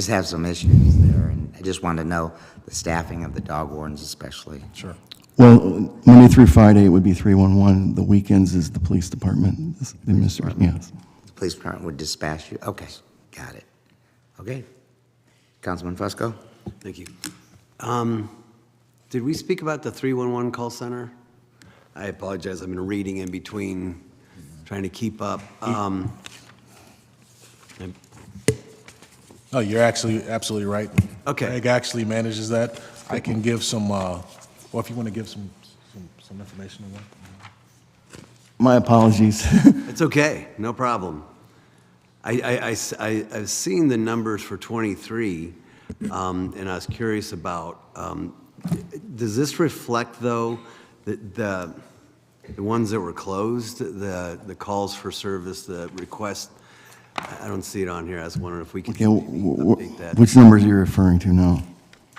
have some issues there, and I just want to know the staffing of the dog wardens especially. Sure. Well, Monday through Friday, it would be 311. The weekends is the police department. The administrator, yes. The police department would dispatch you? Okay, got it. Okay. Councilman Fusco? Thank you. Did we speak about the 311 call center? I apologize, I've been reading in between, trying to keep up. No, you're actually absolutely right. Okay. Greg actually manages that. I can give some, well, if you want to give some information on that. My apologies. It's okay, no problem. I've seen the numbers for 23, and I was curious about, does this reflect, though, the ones that were closed, the calls for service, the request? I don't see it on here. I was wondering if we could Okay, update that. which numbers are you referring to now?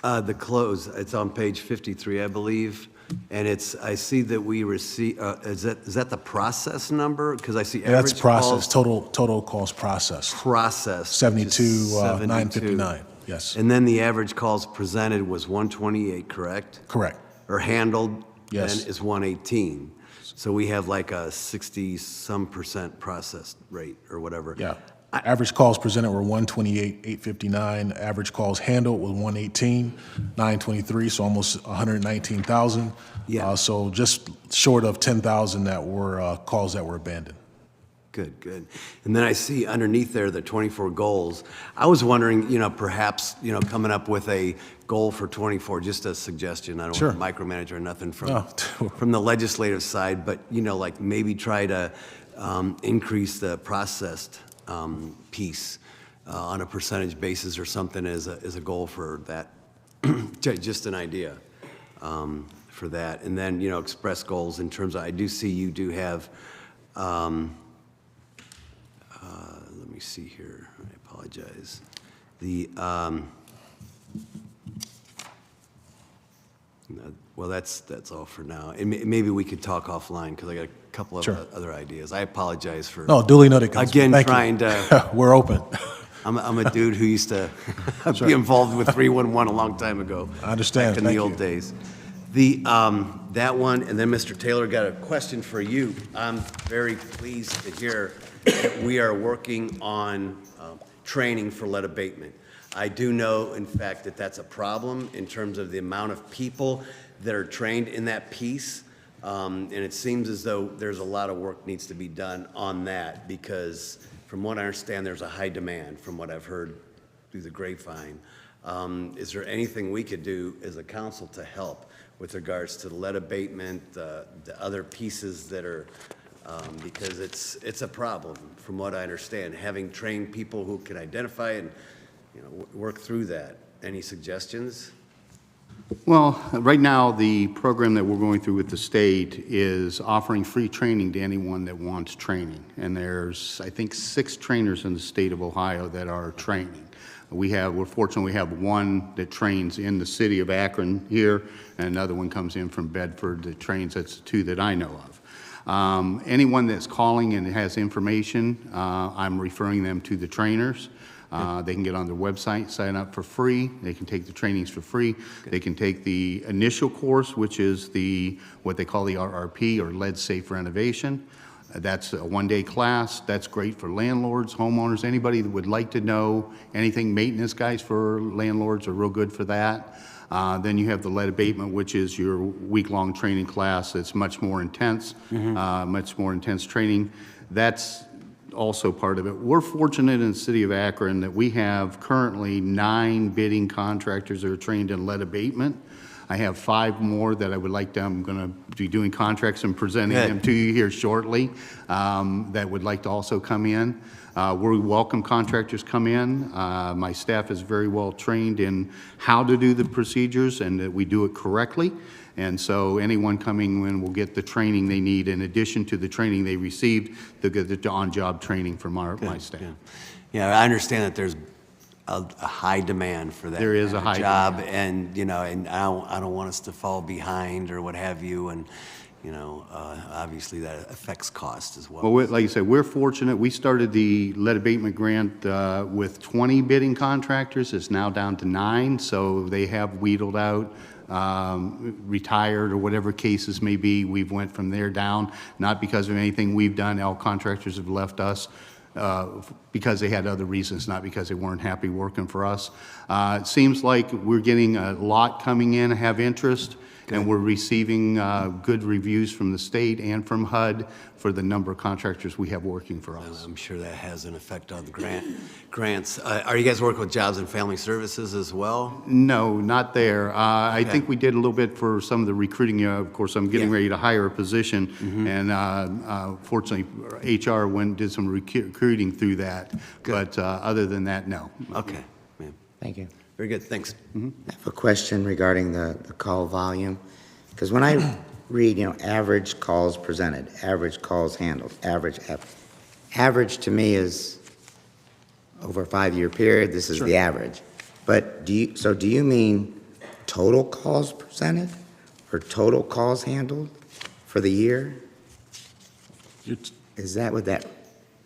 The close, it's on page 53, I believe, and I see that we receive, is that the process number? Because I see average That's process, calls. total calls processed. Processed. 72,959, yes. And then the average calls presented was 128, correct? Correct. Or handled? Yes. Then is 118. So we have like a 60-some% processed rate or whatever. Yeah. Average calls presented were 128, 859. Average calls handled was 118, 923, so almost 119,000. Yeah. So just short of 10,000 that were calls that were abandoned. Good, good. And then I see underneath there the 24 goals. I was wondering, perhaps, coming up with a goal for 24, just a suggestion. I don't Sure. want to micromanage or nothing No. from the legislative side, but, like maybe try to increase the processed piece on a percentage basis or something as a goal for that. Just an idea for that. And then, express goals in terms of, I do see you do have, let me see here, I apologize. Well, that's all for now. And maybe we could talk offline, because I got a couple of Sure. other ideas. I apologize for. No, duly noted, Councilman. Again, Thank you. trying to. We're open. I'm a dude who used to Sure. be involved with 311 a long time ago. I understand. Back in Thank the old you. days. That one, and then Mr. Taylor got a question for you. I'm very pleased to hear that we are working on training for lead abatement. I do know, in fact, that that's a problem in terms of the amount of people that are trained in that piece. And it seems as though there's a lot of work needs to be done on that, because from what I understand, there's a high demand, from what I've heard through the grapevine. Is there anything we could do as a council to help with regards to the lead abatement, the other pieces that are, because it's a problem, from what I understand, having trained people who can identify and, work through that. Any suggestions? Well, right now, the program that we're going through with the state is offering free training to anyone that wants training. And there's, I think, 6 trainers in the state of Ohio that are training. We're fortunate we have one that trains in the city of Akron here, and another one comes in from Bedford that trains. That's the 2 that I know of. Anyone that's calling and has information, I'm referring them to the trainers. They can get on their website, sign up for free. They can take the trainings for free. They can take the initial course, which is what they call the RRP, or Lead Safe Renovation. That's a one-day class. That's great for landlords, homeowners, anybody that would like to know anything. Maintenance guys for landlords are real good for that. Then you have the lead abatement, which is your week-long training class. It's much more intense, much more intense training. That's also part of it. We're fortunate in the city of Akron that we have currently 9 bidding contractors that are trained in lead abatement. I have 5 more that I would like to, I'm going to be doing contracts and presenting them to you here shortly, that would like to also come in. We welcome contractors come in. My staff is very well trained in how to do the procedures and that we do it correctly. And so anyone coming in will get the training they need in addition to the training they received. They'll get the on-job training from my staff. Yeah, I understand that there's a high demand for that. There is a high job, demand. and and I don't want us to fall behind or what have you, and obviously that affects cost as well. Well, like I said, we're fortunate. We started the lead abatement grant with 20 bidding contractors. It's now down to 9, so they have wheedled out, retired, or whatever cases may be. We've went from there down, not because of anything we've done. All contractors have left us because they had other reasons, not because they weren't happy working for us. It seems like we're getting a lot coming in, have interest. And we're receiving good reviews from the state and from HUD for the number of contractors we have working for us. I'm sure that has an effect on the grants. Are you guys working with Jobs and Family Services as well? No, not there. I think we did a little bit for some of the recruiting. Of course, I'm getting ready to hire a position, and fortunately, HR did some recruiting through that. But other than that, no. Okay. Thank you. Very good, thanks. I have a question regarding the call volume, because when I read, average calls presented, average calls handled, average to me is over a 5-year period, this is the average. But do you mean total calls presented or total calls handled for the year? Is that what that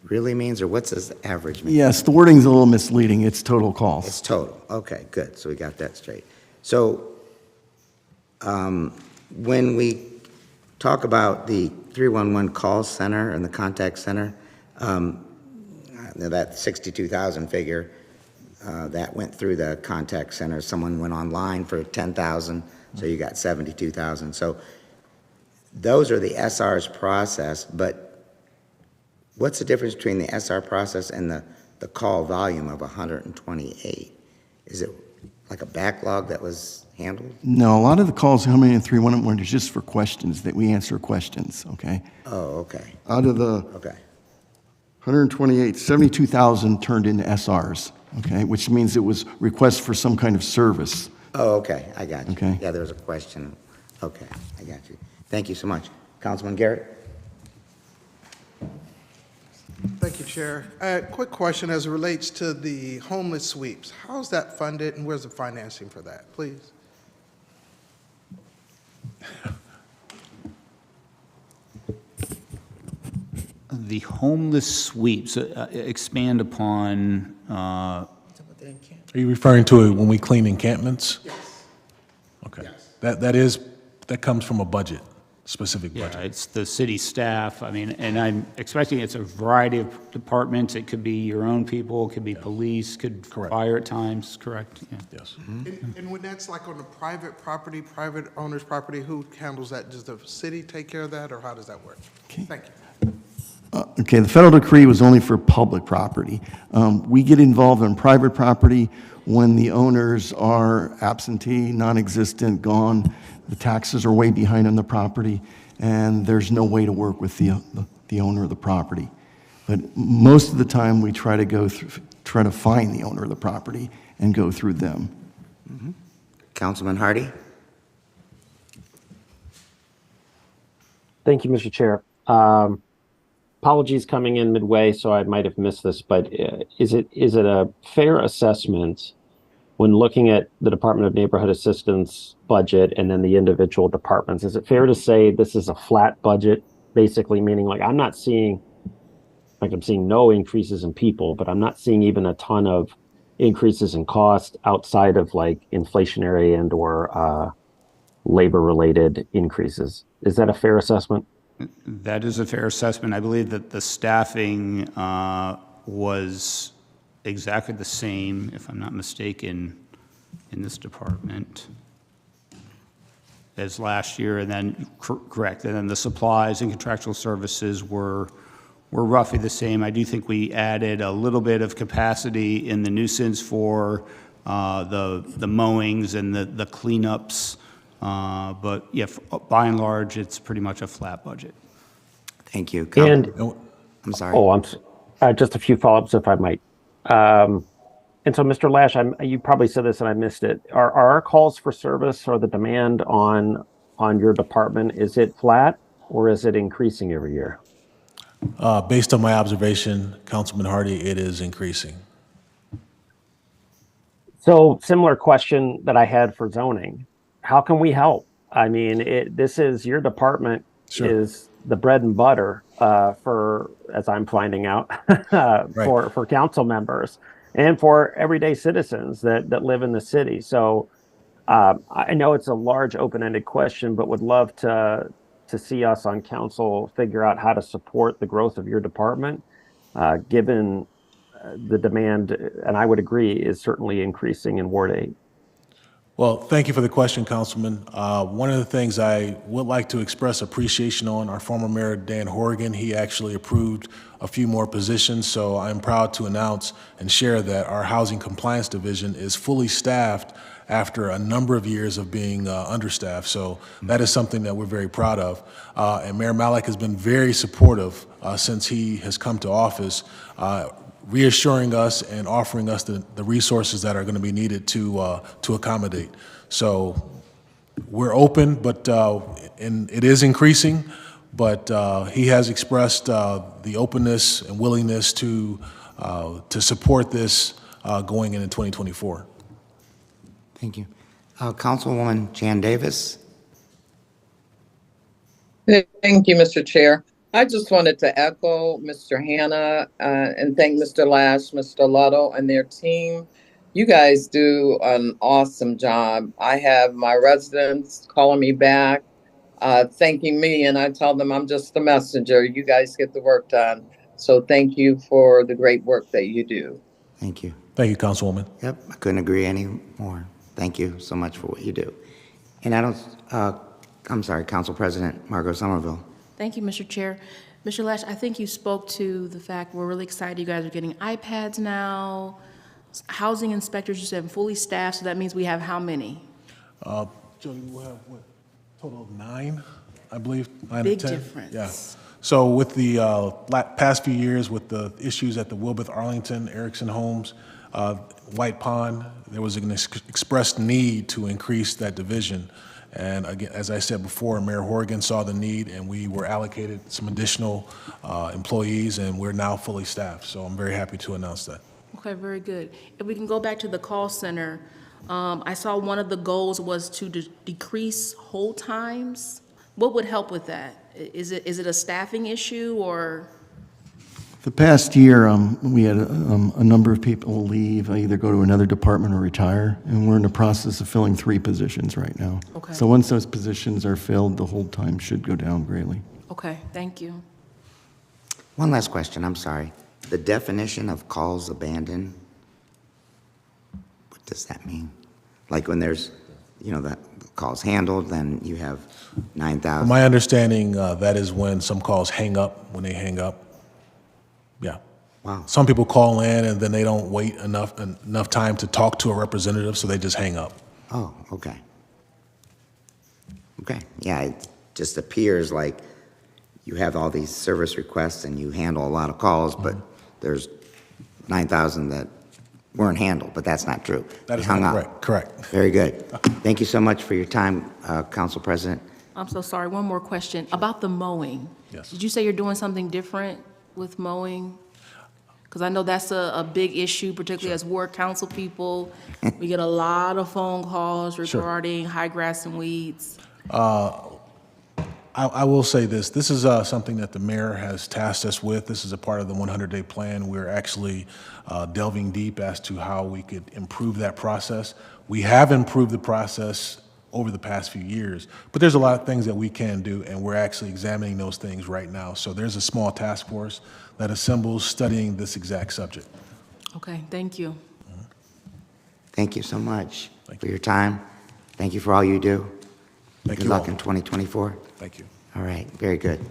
really means, or what's this average mean? Yes, the wording's a little misleading. It's total calls. It's total. Okay, good. So we got that straight. So when we talk about the 311 call center and the contact center, that 62,000 figure, that went through the contact center. Someone went online for 10,000, so you got 72,000. So those are the SR's process, but what's the difference between the SR process and the call volume of 128? Is it like a backlog that was handled? No, a lot of the calls coming in 311 is just for questions, that we answer questions, okay? Oh, okay. Out of the 128, 72,000 turned into SRs, okay? Which means it was requests for some kind of service. Oh, okay, I got you. Okay. Yeah, there was a question. Okay, I got you. Thank you so much. Councilman Garrett? Thank you, Chair. Quick question as it relates to the homeless sweeps. How's that funded and where's the financing for that, please? The homeless sweeps, expand upon, Are you referring to it when we clean encampments? Yes. Okay. That comes from a budget, specific budget. yeah, it's the city staff. I mean, and I'm expecting it's a variety of departments. It could be your own people, it could be police, could fire at times, correct? Yeah. Yes. And when that's like on a private property, private owner's property, who handles that? Does the city take care of that, or how does that work? Thank you. Okay, the federal decree was only for public property. We get involved in private property when the owners are absentee, non-existent, gone, the taxes are way behind on the property, and there's no way to work with the owner of the property. But most of the time, we try to find the owner of the property and go through them. Councilman Hardy? Thank you, Mr. Chair. Apologies coming in midway, so I might have missed this, but is it a fair assessment when looking at the Department of Neighborhood Assistance budget and then the individual departments? Is it fair to say this is a flat budget, basically meaning like I'm seeing no increases in people, but I'm not seeing even a ton of increases in cost outside of like inflationary and or labor-related increases. Is that a fair assessment? That is a fair assessment. I believe that the staffing was exactly the same, if I'm not mistaken, in this department. as last year, and then, correct, and then the supplies and contractual services were roughly the same. I do think we added a little bit of capacity in the nuisance for the mowings and the cleanups, but yeah, by and large, it's pretty much a flat budget. Thank you. And I'm sorry. Just a few follow-ups if I might. And so, Mr. Lash, you probably said this and I missed it. Are our calls for service or the demand on your department, is it flat or is it increasing every year? Based on my observation, Councilman Hardy, it is increasing. So, similar question that I had for zoning. How can we help? I mean, this is your department is the bread and butter for, as I'm finding out, for council members and for everyday citizens that live in the city. So I know it's a large open-ended question, but would love to see us on council figure out how to support the growth of your department, given the demand, and I would agree, is certainly increasing in Ward 8. Well, thank you for the question, Councilman. One of the things I would like to express appreciation on, our former Mayor Dan Horgan, he actually approved a few more positions, so I'm proud to announce and share that our Housing Compliance Division is fully staffed after a number of years of being understaffed. So that is something that we're very proud of. And Mayor Malik has been very supportive since he has come to office, reassuring us and offering us the resources that are going to be needed to accommodate. So we're open, but and it is increasing, but he has expressed the openness and willingness to support this going into 2024. Thank you. Councilwoman Jan Davis. Thank you, Mr. Chair. I just wanted to echo Mr. Hanna and thank Mr. Lash, Mr. Luttle, and their team. You guys do an awesome job. I have my residents calling me back, thanking me, and I tell them I'm just the messenger. You guys get the work done. So thank you for the great work that you do. Thank you. Thank you, Councilwoman. Yep, I couldn't agree any more. Thank you so much for what you do. And I'm sorry, Council President Margot Somerville. Thank you, Mr. Chair. Mr. Lash, I think you spoke to the fact we're really excited you guys are getting iPads now. Housing inspectors, you said fully staffed, so that means we have how many? Jody, we'll have what, total of 9, I believe? 9 Big or 10? difference. Yeah. So with the past few years with the issues at the Wilbeth Arlington, Erickson Homes, White Pond, there was an expressed need to increase that division. And again, as I said before, Mayor Horgan saw the need and we were allocated some additional employees and we're now fully staffed. So I'm very happy to announce that. Okay, very good. If we can go back to the call center, I saw one of the goals was to decrease hold times. What would help with that? Is it a staffing issue or? The past year, we had a number of people leave, either go to another department or retire, and we're in the process of filling 3 positions right now. Okay. So once those positions are filled, the hold time should go down greatly. Okay, thank you. One last question, I'm sorry. The definition of calls abandoned, what does that mean? Like when there's, the calls handled, then you have 9,000. My understanding, that is when some calls hang up, when they hang up. Yeah. Wow. Some people call in and then they don't wait enough time to talk to a representative, so they just hang up. Oh, okay. Okay, yeah, it just appears like you have all these service requests and you handle a lot of calls, but there's 9,000 that weren't handled, but that's not true. That is hung not up. correct. Very good. Thank you so much for your time, Council President. I'm so sorry, one more question. About the mowing. Yes. Did you say you're doing something different with mowing? Because I know that's a big issue, particularly as ward council people. We get a lot of phone calls regarding high grass and weeds. I will say this. This is something that the mayor has tasked us with. This is a part of the 100-day plan. We're actually delving deep as to how we could improve that process. We have improved the process over the past few years, but there's a lot of things that we can do, and we're actually examining those things right now. So there's a small task force that assembles studying this exact subject. Okay, thank you. Thank you so much for your time. Thank you for all you do. Thank Good you luck all. in 2024. Thank you. All right, very good.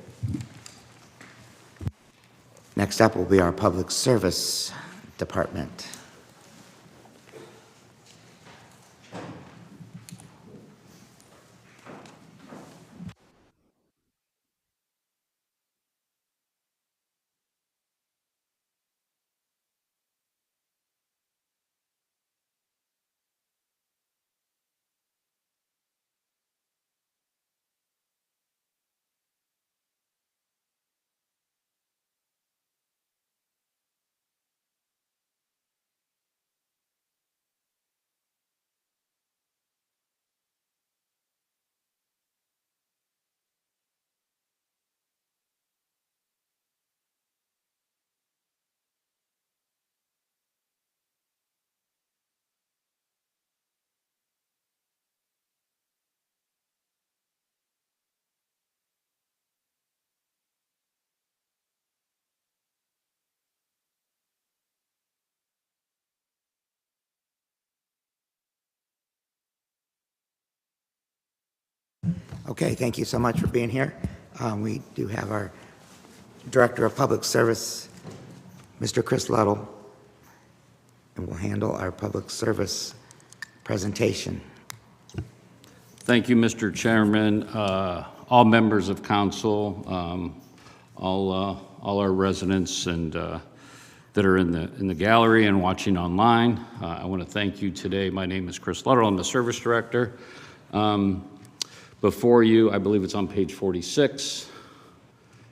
Next up will be our Public Service Department. Okay, thank you so much for being here. We do have our Director of Public Service, Mr. Chris Luddle, and will handle our public service presentation. Thank you, Mr. Chairman, all members of council, all our residents and that are in the gallery and watching online. I want to thank you today. My name is Chris Luddle. I'm the Service Director. Before you, I believe it's on page 46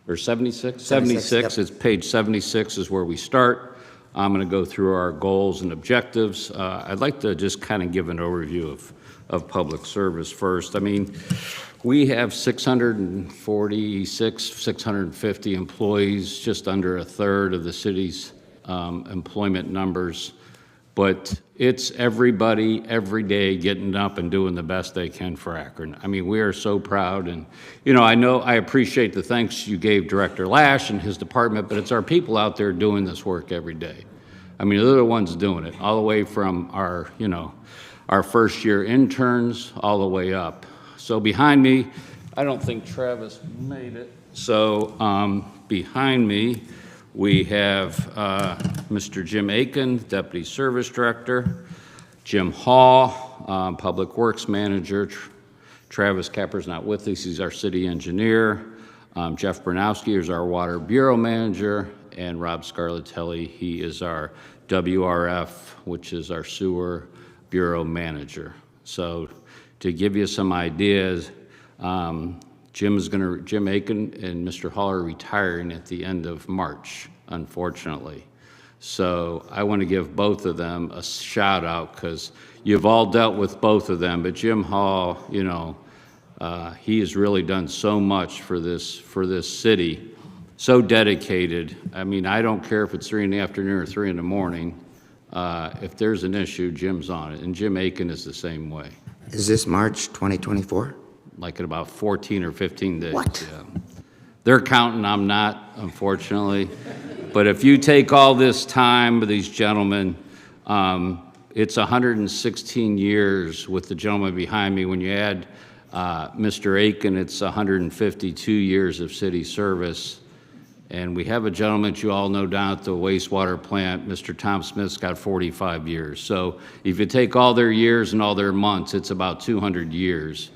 or 76? 76. Yep. It's page 76 is where we start. I'm going to go through our goals and objectives. I'd like to just kind of give an overview of public service first. I mean, we have 646, 650 employees, just under a third of the city's employment numbers. But it's everybody, every day, getting up and doing the best they can for Akron. I mean, we are so proud. And, you know I appreciate the thanks you gave Director Lash and his department, but it's our people out there doing this work every day. I mean, they're the ones doing it, all the way from our, our first-year interns all the way up. So behind me, I don't think Travis made it. So behind me, we have Mr. Jim Aiken, Deputy Service Director, Jim Hall, Public Works Manager, Travis Capper's not with us, he's our City Engineer, Jeff Bernowski is our Water Bureau Manager, and Rob Scarlatelli, he is our WRF, which is our Sewer Bureau Manager. So to give you some ideas, Jim Aiken and Mr. Hall are retiring at the end of March, unfortunately. So I want to give both of them a shout out because you've all dealt with both of them, but Jim Hall, he has really done so much for this city, so dedicated. I mean, I don't care if it's 3 in the afternoon or 3 in the morning. If there's an issue, Jim's on it, and Jim Aiken is the same way. Is this March 2024? Like in about 14 or 15 days. What? Yeah. They're counting, I'm not, unfortunately. But if you take all this time with these gentlemen, it's 116 years with the gentleman behind me. When you add Mr. Aiken, it's 152 years of city service. And we have a gentleman that you all know down at the wastewater plant, Mr. Tom Smith's got 45 years. So if you take all their years and all their months, it's about 200 years.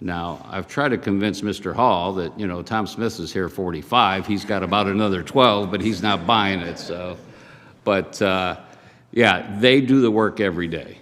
Now, I've tried to convince Mr. Hall that, Tom Smith is here 45. He's got about another 12, but he's not buying it. So, but yeah, they do the work every day.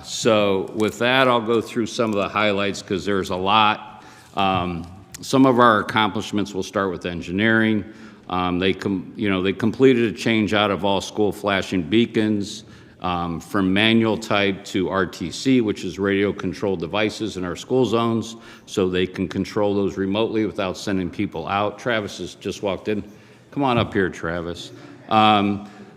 So with that, I'll go through some of the highlights because there's a lot. Some of our accomplishments will start with engineering. They completed a change out of all school flashing beacons. From manual type to RTC, which is radio controlled devices in our school zones, so they can control those remotely without sending people out. Travis has just walked in. Come on up here, Travis.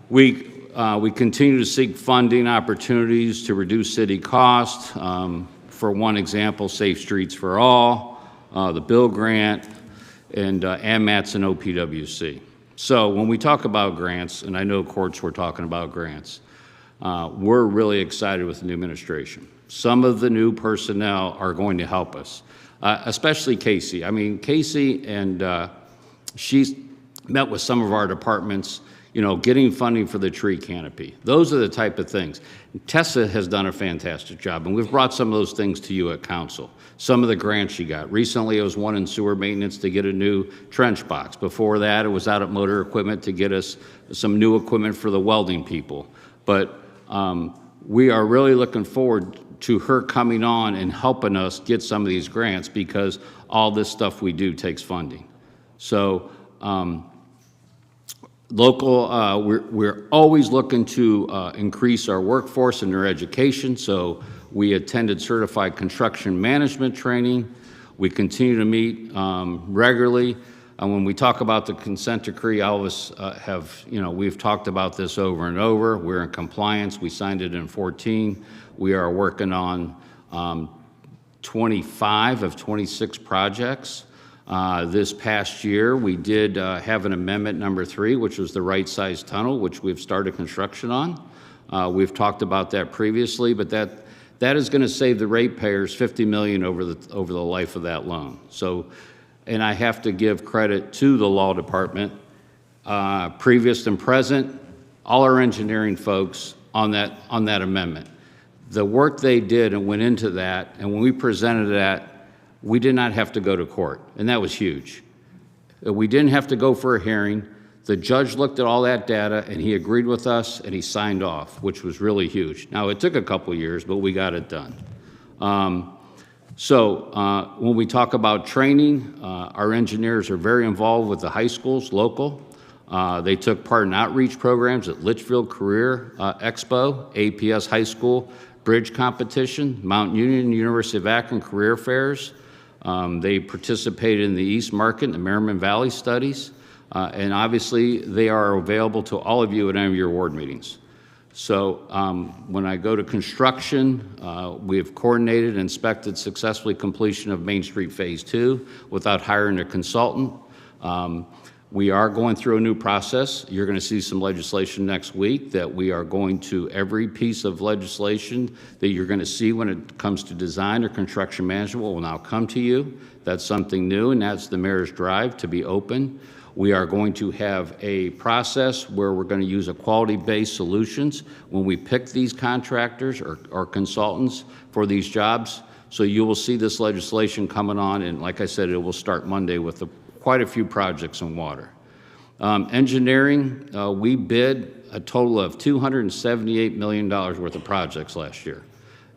We continue to seek funding opportunities to reduce city costs. For one example, Safe Streets for All, the Bill Grant, and AMATS and OPWC. So when we talk about grants, and I know courts were talking about grants, we're really excited with the new administration. Some of the new personnel are going to help us. especially Casey. I mean, Casey and she's met with some of our departments, you know, getting funding for the tree canopy. Those are the type of things. Tessa has done a fantastic job, and we've brought some of those things to you at council. Some of the grants she got. Recently, it was one in sewer maintenance to get a new trench box. Before that, it was out at motor equipment to get us some new equipment for the welding people. But we are really looking forward to her coming on and helping us get some of these grants, because all this stuff we do takes funding. So local, we're always looking to increase our workforce and their education. So we attended certified construction management training. We continue to meet regularly. And when we talk about the consent decree, all of us we've talked about this over and over. We're in compliance. We signed it in 14. We are working on 25 of 26 projects. This past year, we did have an amendment number 3, which was the right size tunnel, which we've started construction on. We've talked about that previously, but that is going to save the ratepayers $50 million over the life of that loan. So, and I have to give credit to the law department, previous and present, all our engineering folks on that amendment. The work they did and went into that, and when we presented that, we did not have to go to court, and that was huge. We didn't have to go for a hearing. The judge looked at all that data, and he agreed with us, and he signed off, which was really huge. Now, it took a couple years, but we got it done. When we talk about training, our engineers are very involved with the high schools, local. They took part in outreach programs at Litchfield Career Expo, APS High School Bridge Competition, Mount Union, University of Akron Career Fairs. They participated in the East Market and the Merriman Valley studies. And obviously, they are available to all of you at any of your ward meetings. So when I go to construction, we have coordinated and inspected successfully completion of Main Street Phase 2 without hiring a consultant. We are going through a new process. You're going to see some legislation next week that we are going to, every piece of legislation that you're going to see when it comes to design or construction management will now come to you. That's something new, and that's the mayor's drive to be open. We are going to have a process where we're going to use a quality-based solutions when we pick these contractors or consultants for these jobs. So you will see this legislation coming on, and like I said, it will start Monday with quite a few projects in water. Engineering, we bid a total of $278 million worth of projects last year.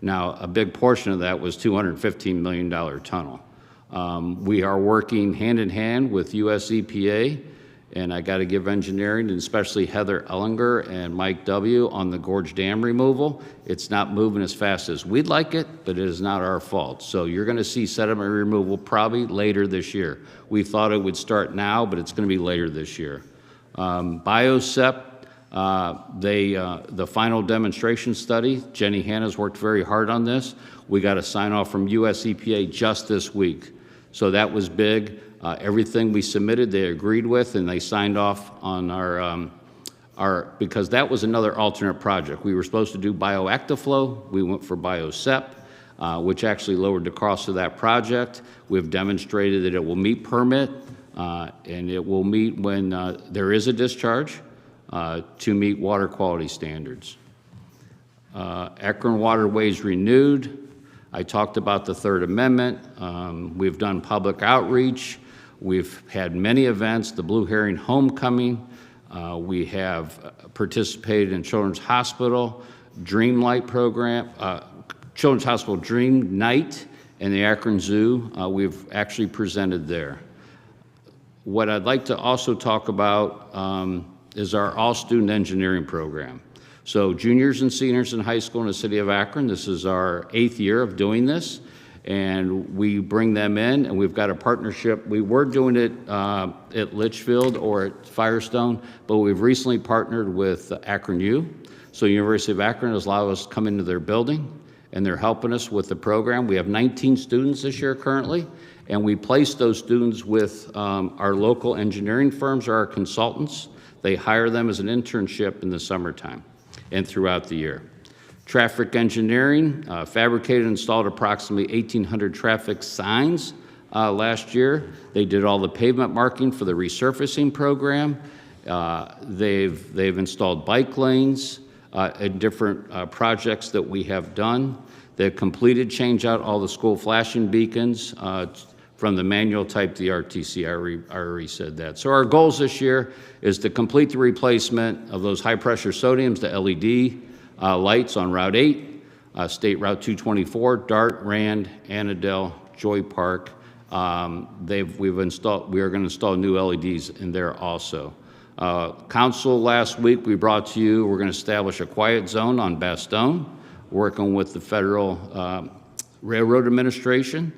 Now, a big portion of that was $215 million tunnel. We are working hand in hand with US EPA, and I got to give engineering, and especially Heather Ellinger and Mike W. on the Gorge Dam removal. It's not moving as fast as we'd like it, but it is not our fault. So you're going to see sediment removal probably later this year. We thought it would start now, but it's going to be later this year. BioSep, the final demonstration study, Jenny Hanna's worked very hard on this. We got a sign off from US EPA just this week. So that was big. Everything we submitted, they agreed with, and they signed off on our because that was another alternate project. We were supposed to do BioActiflow. We went for BioSep, which actually lowered the cost of that project. We've demonstrated that it will meet permit, and it will meet when there is a discharge to meet water quality standards. Akron Waterways Renewed. I talked about the Third Amendment. We've done public outreach. We've had many events, the Blue Herring Homecoming. We have participated in Children's Hospital Dreamlight program, Children's Hospital Dream Night, and the Akron Zoo. We've actually presented there. What I'd like to also talk about is our all-student engineering program. So juniors and seniors in high school in the city of Akron, this is our 8th year of doing this, and we bring them in, and we've got a partnership. We were doing it at Litchfield or at Firestone, but we've recently partnered with Akron U. So University of Akron has allowed us to come into their building, and they're helping us with the program. We have 19 students this year currently, and we place those students with our local engineering firms or our consultants. They hire them as an internship in the summertime and throughout the year. Traffic engineering fabricated and installed approximately 1,800 traffic signs last year. They did all the pavement marking for the resurfacing program. They've installed bike lanes in different projects that we have done. They've completed change out all the school flashing beacons from the manual type to the RTC. I already said that. So our goals this year is to complete the replacement of those high pressure sodiums, the LED lights on Route 8, State Route 224, Dart, Rand, Annandale, Joy Park. We are going to install new LEDs in there also. Council last week, we brought to you, we're going to establish a quiet zone on Bastogne, working with the Federal Railroad Administration.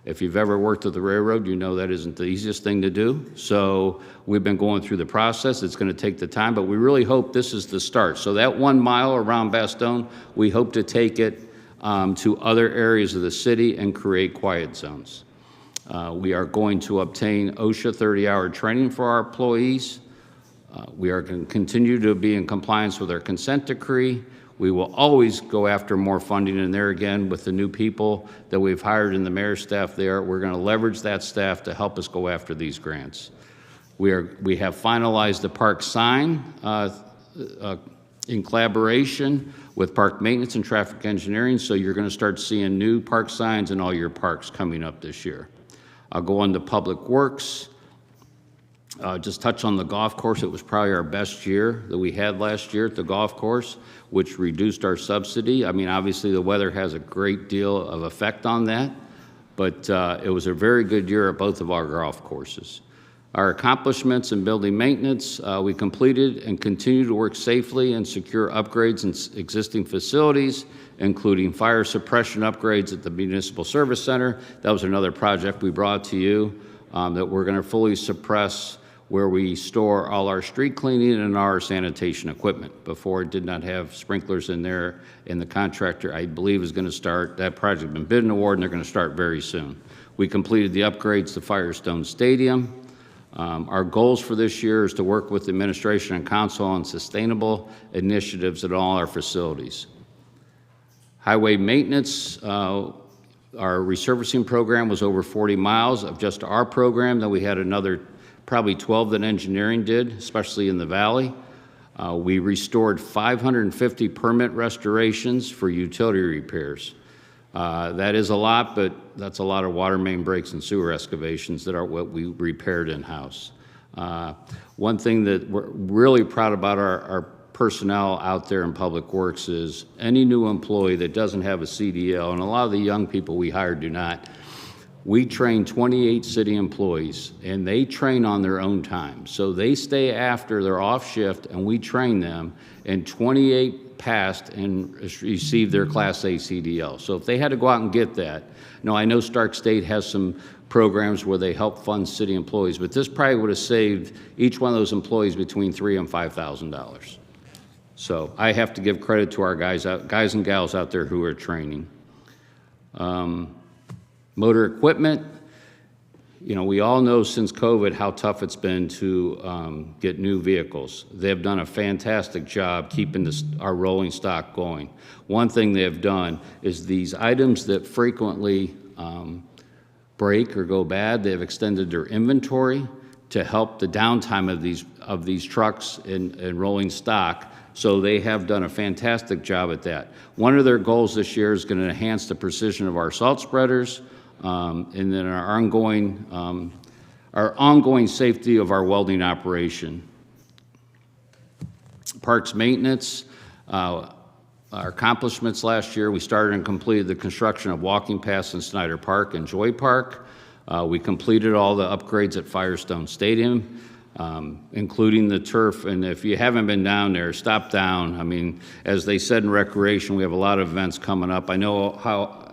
If you've ever worked at the railroad, you know that isn't the easiest thing to do. So we've been going through the process. It's going to take the time, but we really hope this is the start. So that 1 mile around Bastogne, we hope to take it to other areas of the city and create quiet zones. We are going to obtain OSHA 30-hour training for our employees. We are going to continue to be in compliance with our consent decree. We will always go after more funding, and there again, with the new people that we've hired in the mayor's staff there, we're going to leverage that staff to help us go after these grants. We have finalized the park sign in collaboration with park maintenance and traffic engineering, so you're going to start seeing new park signs in all your parks coming up this year. I'll go on to Public Works. Just touch on the golf course. It was probably our best year that we had last year at the golf course, which reduced our subsidy. I mean, obviously the weather has a great deal of effect on that, but it was a very good year at both of our golf courses. Our accomplishments in building maintenance, we completed and continue to work safely and secure upgrades in existing facilities, including fire suppression upgrades at the Municipal Service Center. That was another project we brought to you that we're going to fully suppress, where we store all our street cleaning and our sanitation equipment. Before, it did not have sprinklers in there, and the contractor, I believe, is going to start. That project has been bid and awarded, and they're going to start very soon. We completed the upgrades to Firestone Stadium. Our goals for this year is to work with the administration and council on sustainable initiatives at all our facilities. Highway maintenance, our resurfacing program was over 40 miles of just our program. Then we had another probably 12 that engineering did, especially in the valley. We restored 550 permit restorations for utility repairs. That is a lot, but that's a lot of water main breaks and sewer excavations that are what we repaired in-house. One thing that we're really proud about our personnel out there in Public Works is any new employee that doesn't have a CDL, and a lot of the young people we hire do not. We train 28 city employees, and they train on their own time. So they stay after they're off shift, and we train them, and 28 passed and received their Class A CDL. So if they had to go out and get that, now I know Stark State has some programs where they help fund city employees, but this probably would have saved each one of those employees between $3,000 and $5,000. So I have to give credit to our guys and gals out there who are training. Motor equipment, you know, we all know since COVID how tough it's been to get new vehicles. They've done a fantastic job keeping our rolling stock going. One thing they've done is these items that frequently break or go bad, they've extended their inventory to help the downtime of these trucks and rolling stock. So they have done a fantastic job at that. One of their goals this year is going to enhance the precision of our salt spreaders, and then our ongoing safety of our welding operation. Parks maintenance, our accomplishments last year, we started and completed the construction of walking paths in Snyder Park and Joy Park. We completed all the upgrades at Firestone Stadium, including the turf. And if you haven't been down there, stop down. I mean, as they said in recreation, we have a lot of events coming up. I know how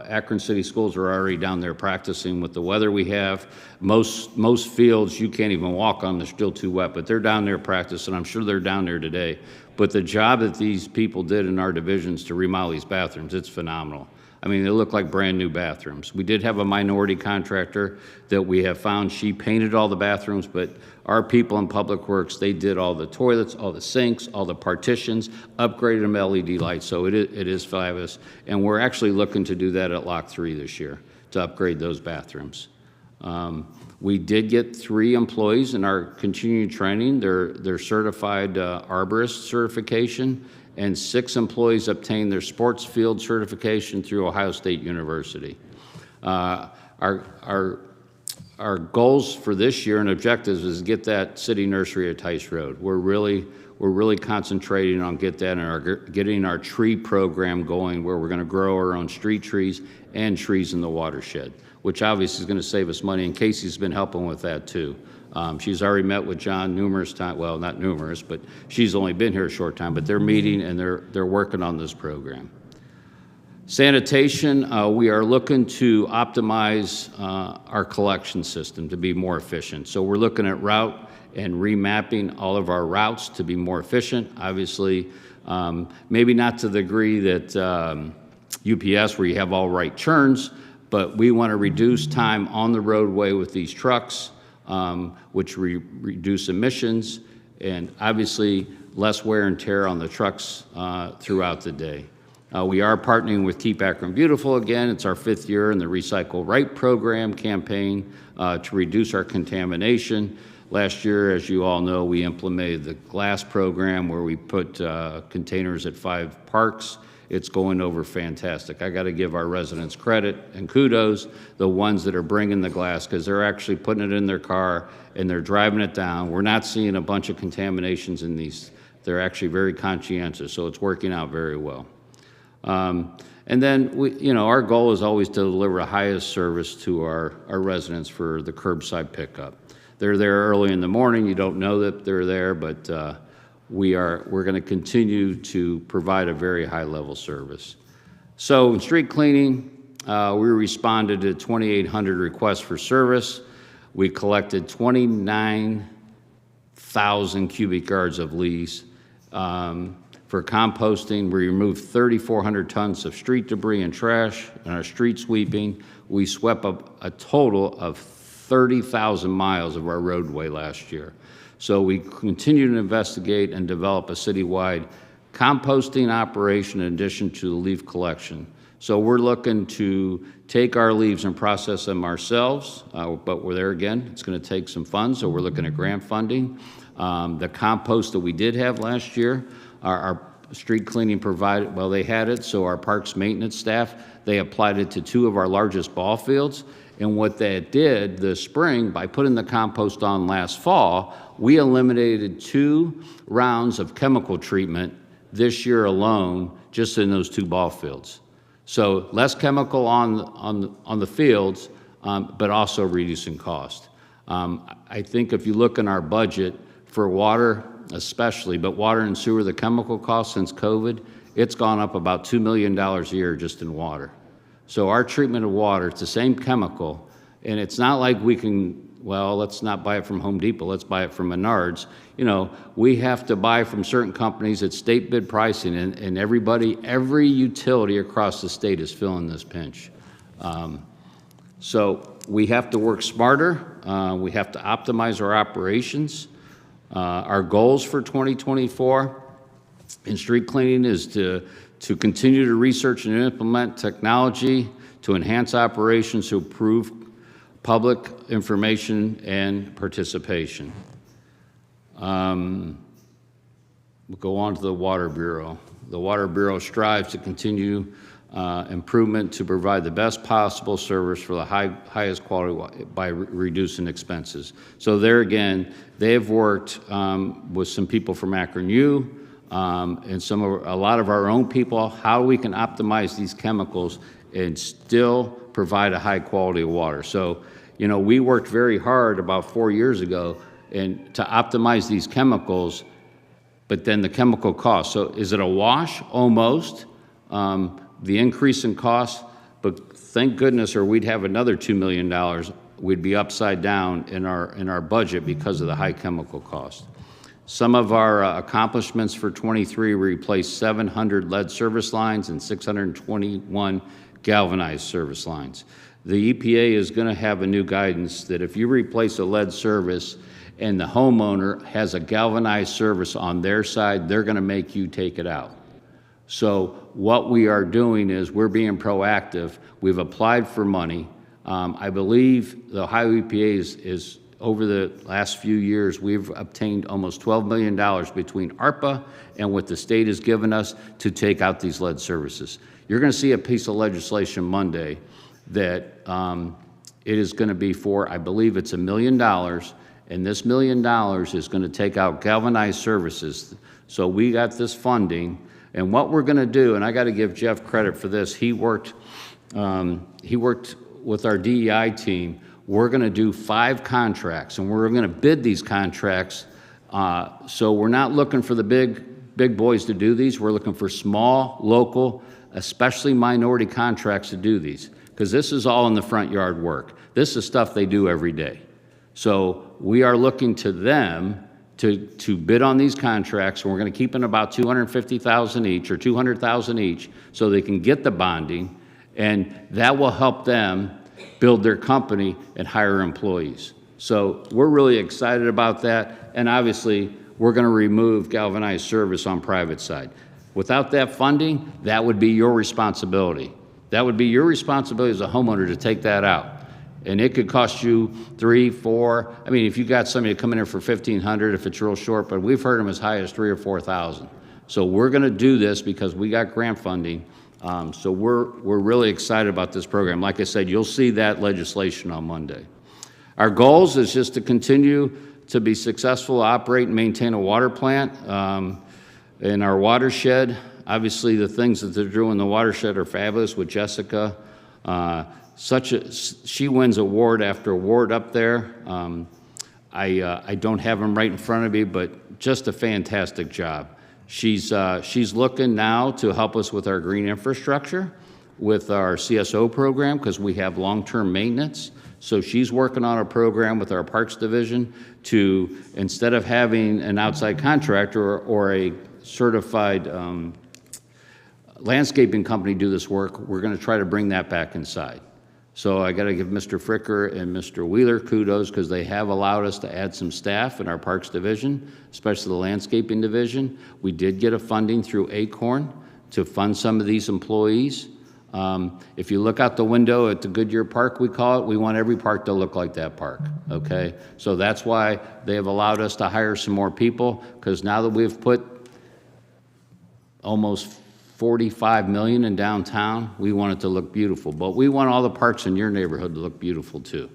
Akron City Schools are already down there practicing with the weather we have. Most fields you can't even walk on, they're still too wet, but they're down there practicing. I'm sure they're down there today. But the job that these people did in our divisions to remodel these bathrooms, it's phenomenal. I mean, they look like brand-new bathrooms. We did have a minority contractor that we have found. She painted all the bathrooms, but our people in Public Works, they did all the toilets, all the sinks, all the partitions, upgraded them to LED lights, so it is fabulous. And we're actually looking to do that at Lock 3 this year, to upgrade those bathrooms. We did get 3 employees in our continuing training. They're certified arborist certification, and 6 employees obtained their sports field certification through Ohio State University. Our goals for this year and objectives is to get that city nursery at Tice Road. We're really concentrating on getting our tree program going, where we're going to grow our own street trees and trees in the watershed, which obviously is going to save us money, and Casey's been helping with that too. She's already met with John numerous times, well, not numerous, but she's only been here a short time, but they're meeting and they're working on this program. Sanitation, we are looking to optimize our collection system to be more efficient. So we're looking at route and remapping all of our routes to be more efficient. Obviously, maybe not to the degree that UPS, where you have all right turns, but we want to reduce time on the roadway with these trucks, which reduce emissions, and obviously less wear and tear on the trucks throughout the day. We are partnering with Keep Akron Beautiful again. It's our 5th year in the Recycle Right program campaign to reduce our contamination. Last year, as you all know, we implemented the glass program where we put containers at 5 parks. It's going over fantastic. I got to give our residents credit and kudos, the ones that are bringing the glass, because they're actually putting it in their car and they're driving it down. We're not seeing a bunch of contaminations in these. They're actually very conscientious, so it's working out very well. And then, our goal is always to deliver the highest service to our residents for the curbside pickup. They're there early in the morning. You don't know that they're there, but we're going to continue to provide a very high level service. So in street cleaning, we responded to 2,800 requests for service. We collected 29,000 cubic yards of leaves. For composting, we removed 3,400 tons of street debris and trash. In our street sweeping, we swept up a total of 30,000 miles of our roadway last year. So we continue to investigate and develop a citywide composting operation in addition to the leaf collection. So we're looking to take our leaves and process them ourselves, but we're there again. It's going to take some funds, so we're looking at grant funding. The compost that we did have last year, our street cleaning provided, well, they had it, so our parks maintenance staff, they applied it to 2 of our largest ball fields. And what that did this spring, by putting the compost on last fall, we eliminated 2 rounds of chemical treatment this year alone, just in those 2 ball fields. So less chemical on the fields, but also reducing cost. I think if you look in our budget for water especially, but water and sewer, the chemical cost since COVID, it's gone up about $2 million a year just in water. So our treatment of water, it's the same chemical, and it's not like we can, well, let's not buy it from Home Depot, let's buy it from Menards. We have to buy from certain companies at state bid pricing, and every utility across the state is feeling this pinch. So we have to work smarter. We have to optimize our operations. Our goals for 2024 in street cleaning is to continue to research and implement technology to enhance operations to improve public information and participation. We'll go on to the Water Bureau. The Water Bureau strives to continue improvement to provide the best possible service for the highest quality by reducing expenses. So there again, they have worked with some people from Akron U, and a lot of our own people, how we can optimize these chemicals and still provide a high quality of water. So, we worked very hard about 4 years ago to optimize these chemicals, but then the chemical cost. So is it a wash? Almost. The increase in cost, but thank goodness, or we'd have another $2 million. We'd be upside down in our budget because of the high chemical cost. Some of our accomplishments for 23, we replaced 700 lead service lines and 621 galvanized service lines. The EPA is going to have a new guidance that if you replace a lead service and the homeowner has a galvanized service on their side, they're going to make you take it out. So what we are doing is we're being proactive. We've applied for money. I believe the Ohio EPA is over the last few years, we've obtained almost $12 million between ARPA and what the state has given us to take out these lead services. You're going to see a piece of legislation Monday that it is going to be for, I believe it's $1 million, and this $1 million is going to take out galvanized services. So we got this funding, and what we're going to do, and I got to give Jeff credit for this, he worked with our DEI team. We're going to do 5 contracts, and we're going to bid these contracts. So we're not looking for the big boys to do these. We're looking for small, local, especially minority contracts to do these, because this is all in the front yard work. This is stuff they do every day. So we are looking to them to bid on these contracts, and we're going to keep in about $250,000 each or $200,000 each, so they can get the bonding, and that will help them build their company and hire employees. So we're really excited about that, and obviously we're going to remove galvanized service on private side. Without that funding, that would be your responsibility. That would be your responsibility as a homeowner to take that out. And it could cost you $3,000, $4,000. I mean, if you got somebody to come in here for $1,500, if it's real short, but we've heard them as high as $3,000 or $4,000. So we're going to do this because we got grant funding. So we're really excited about this program. Like I said, you'll see that legislation on Monday. Our goals is just to continue to be successful, operate and maintain a water plant in our watershed. Obviously, the things that they're doing in the watershed are fabulous with Jessica. She wins award after award up there. I don't have them right in front of me, but just a fantastic job. She's looking now to help us with our green infrastructure, with our CSO program, because we have long-term maintenance. So she's working on a program with our Parks Division to, instead of having an outside contractor or a certified landscaping company do this work, we're going to try to bring that back inside. So I got to give Mr. Fricker and Mr. Wheeler kudos because they have allowed us to add some staff in our Parks Division, especially the landscaping division. We did get a funding through Akron to fund some of these employees. If you look out the window at the Goodyear Park, we call it, we want every park to look like that park, okay? So that's why they have allowed us to hire some more people, because now that we've put almost $45 million in downtown, we want it to look beautiful. But we want all the parks in your neighborhood to look beautiful too.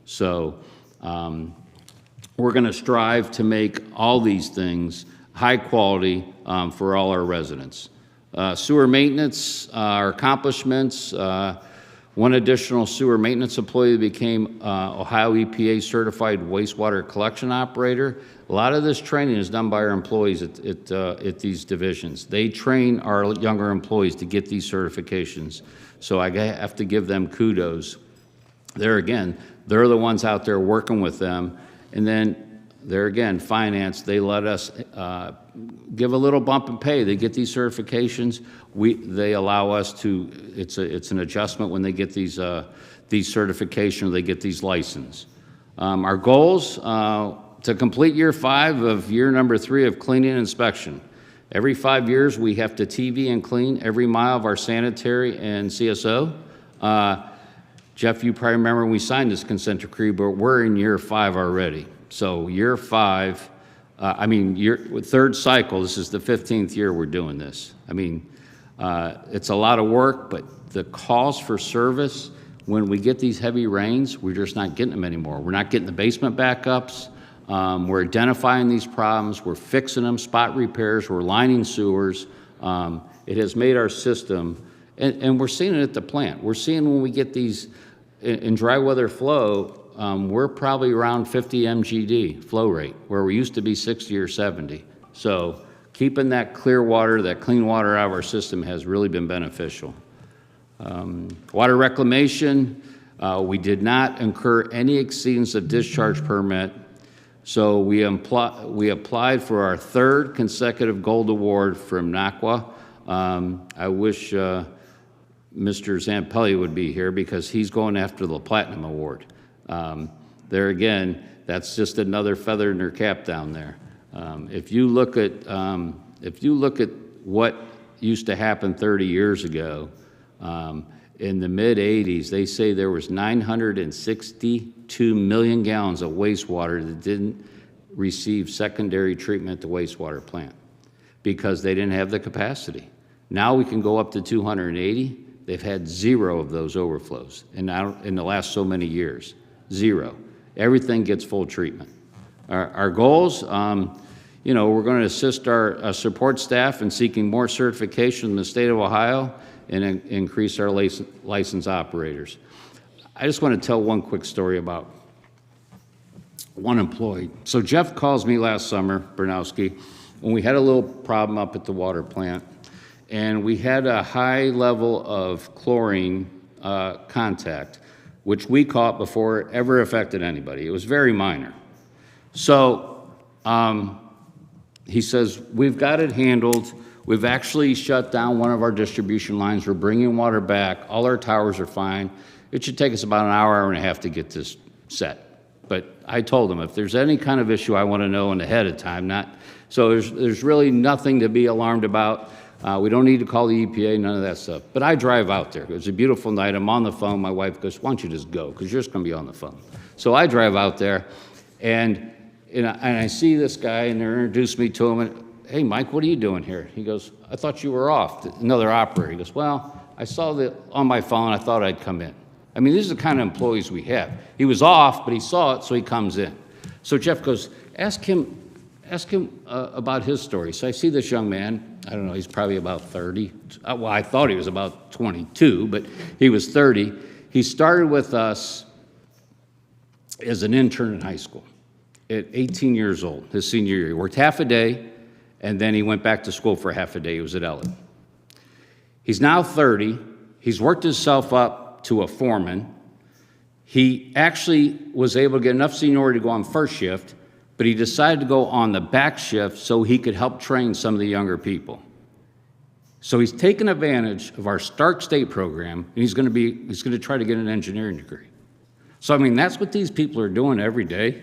So we're going to strive to make all these things high quality for all our residents. Sewer maintenance, our accomplishments, one additional sewer maintenance employee became Ohio EPA certified wastewater collection operator. A lot of this training is done by our employees at these divisions. They train our younger employees to get these certifications. So I have to give them kudos. They're the ones out there working with them. And then there again, finance, they let us give a little bump in pay. They get these certifications. They allow us to, it's an adjustment when they get these certifications, they get these licenses. Our goals, to complete year 5 of year number 3 of cleaning and inspection. Every 5 years, we have to TV and clean every mile of our sanitary and CSO. Jeff, you probably remember when we signed this consent decree, but we're in year 5 already. So year 5, third cycle, this is the 15th year we're doing this. It's a lot of work, but the calls for service, when we get these heavy rains, we're just not getting them anymore. We're not getting the basement backups. We're identifying these problems. We're fixing them, spot repairs. We're lining sewers. It has made our system, and we're seeing it at the plant. We're seeing when we get these in dry weather flow, we're probably around 50 MGD flow rate, where we used to be 60 or 70. So keeping that clear water, that clean water out of our system has really been beneficial. Water reclamation, we did not incur any exceedance of discharge permit. So we applied for our 3rd consecutive gold award from NACWA. I wish Mr. Zampelli would be here because he's going after the Platinum Award. There again, that's just another feather in their cap down there. If you look at what used to happen 30 years ago, in the mid-'80s, they say there was 962 million gallons of wastewater that didn't receive secondary treatment at the wastewater plant because they didn't have the capacity. Now we can go up to 280. They've had 0 of those overflows in the last so many years. 0. Everything gets full treatment. Our goals, you know, we're going to assist our support staff in seeking more certification in the state of Ohio and increase our licensed operators. I just want to tell one quick story about one employee. So Jeff calls me last summer, Bernowski, when we had a little problem up at the water plant, and we had a high level of chlorine contact, which we caught before it ever affected anybody. It was very minor. So he says, we've got it handled. We've actually shut down one of our distribution lines. We're bringing water back. All our towers are fine. It should take us about an hour, hour and a half to get this set. But I told him, if there's any kind of issue, I want to know ahead of time. So there's really nothing to be alarmed about. We don't need to call the EPA, none of that stuff. But I drive out there. It was a beautiful night. I'm on the phone. My wife goes, why don't you just go? Because you're just going to be on the phone. So I drive out there, and I see this guy, and they introduce me to him. And, hey, Mike, what are you doing here? He goes, I thought you were off. Another operator. He goes, well, I saw on my phone. I thought I'd come in. I mean, these are the kind of employees we have. He was off, but he saw it, so he comes in. So Jeff goes, ask him about his story. So I see this young man. I don't know, he's probably about 30. Well, I thought he was about 22, but he was 30. He started with us as an intern in high school at 18 years old, his senior year. He worked half a day, and then he went back to school for half a day. He was at Ellen. He's now 30. He's worked himself up to a foreman. He actually was able to get enough seniority to go on first shift, but he decided to go on the back shift so he could help train some of the younger people. So he's taken advantage of our Stark State program, and he's going to try to get an engineering degree. So I mean, that's what these people are doing every day.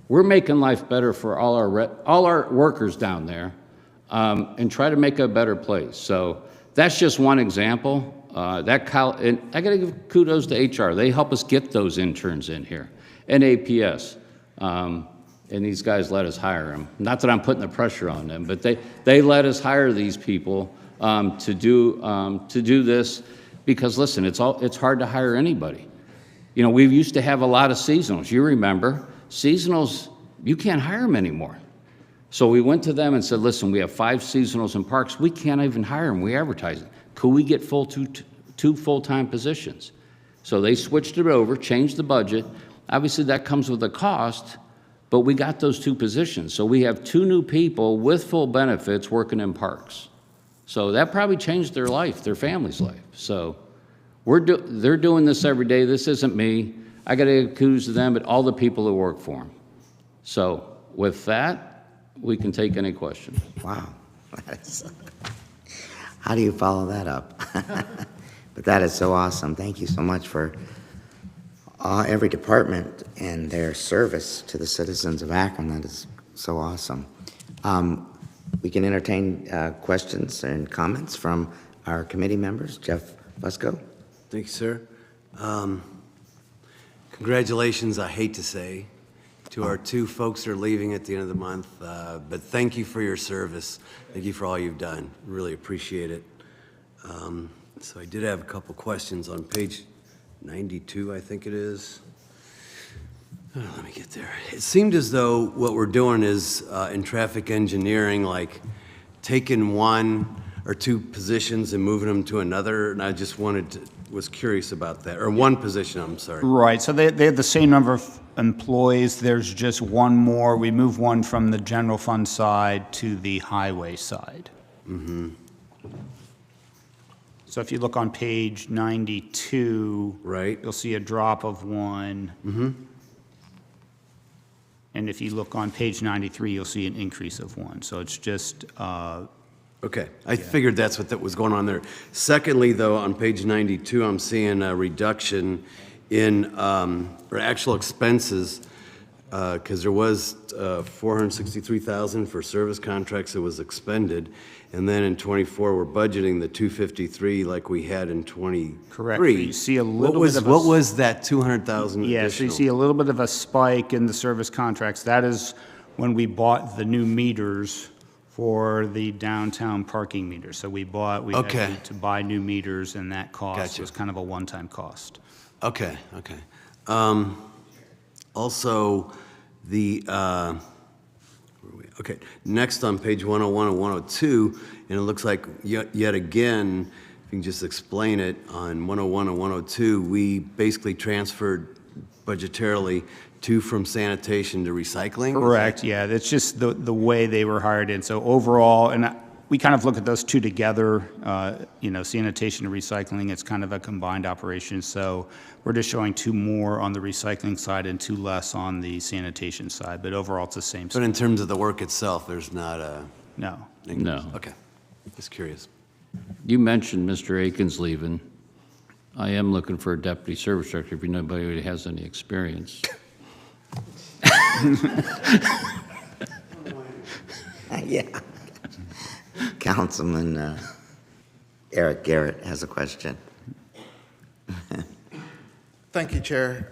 We're making life better for all our workers down there, and try to make a better place. So that's just one example. And I got to give kudos to HR. They help us get those interns in here, and APS. And these guys let us hire them. Not that I'm putting the pressure on them, but they let us hire these people to do this because, listen, it's hard to hire anybody. You know, we used to have a lot of seasonals. You remember, seasonals, you can't hire them anymore. So we went to them and said, listen, we have 5 seasonals in parks. We can't even hire them. We advertise it. Could we get two full-time positions? So they switched it over, changed the budget. Obviously, that comes with a cost, but we got those 2 positions. So we have 2 new people with full benefits working in parks. So that probably changed their life, their family's life. So they're doing this every day. This isn't me. I got to give kudos to them, but all the people that work for them. So with that, we can take any questions. Wow. How do you follow that up? But that is so awesome. Thank you so much for every department and their service to the citizens of Akron. That is so awesome. We can entertain questions and comments from our committee members. Jeff Fusco. Thank you, sir. Congratulations, I hate to say, to our 2 folks that are leaving at the end of the month, but thank you for your service. Thank you for all you've done. Really appreciate it. So I did have a couple questions on page 92, I think it is. Let me get there. It seemed as though what we're doing is in traffic engineering, like taking 1 or 2 positions and moving them to another, and I just was curious about that, or 1 position, I'm sorry. Right, so they have the same number of employees. There's just 1 more. We move 1 from the general fund side to the highway side. Mm-hmm. So if you look on page 92, right, you'll see a drop of 1. Mm-hmm. And if you look on page 93, you'll see an increase of 1. So it's just Okay, I figured that's what that was going on there. Secondly, though, on page 92, I'm seeing a reduction in, or actual expenses, because there was $463,000 for service contracts that was expended, and then in '24, we're budgeting the $253 like we had in '23. Correct. You see a little bit of a... What was that $200,000 additional? Yeah, so you see a little bit of a spike in the service contracts. That is when we bought the new meters for the downtown parking meters. So we had to buy new meters, and that cost was kind of a one-time cost. Okay. Also, the, where are we? Okay, next on page 101 and 102, and it looks like yet again, if you can just explain it, on 101 and 102, we basically transferred budgetarily from sanitation to recycling? Correct, yeah. That's just the way they were hired in. So overall, and we kind of look at those two together, sanitation and recycling, it's kind of a combined operation. So we're just showing 2 more on the recycling side and 2 less on the sanitation side, but overall it's the same. But in terms of the work itself, there's not a... No. No. Okay, just curious. You mentioned Mr. Aikens leaving. I am looking for a deputy service director if you know anybody who has any experience. Yeah. Councilman Eric Garrett has a question. Thank you, Chair.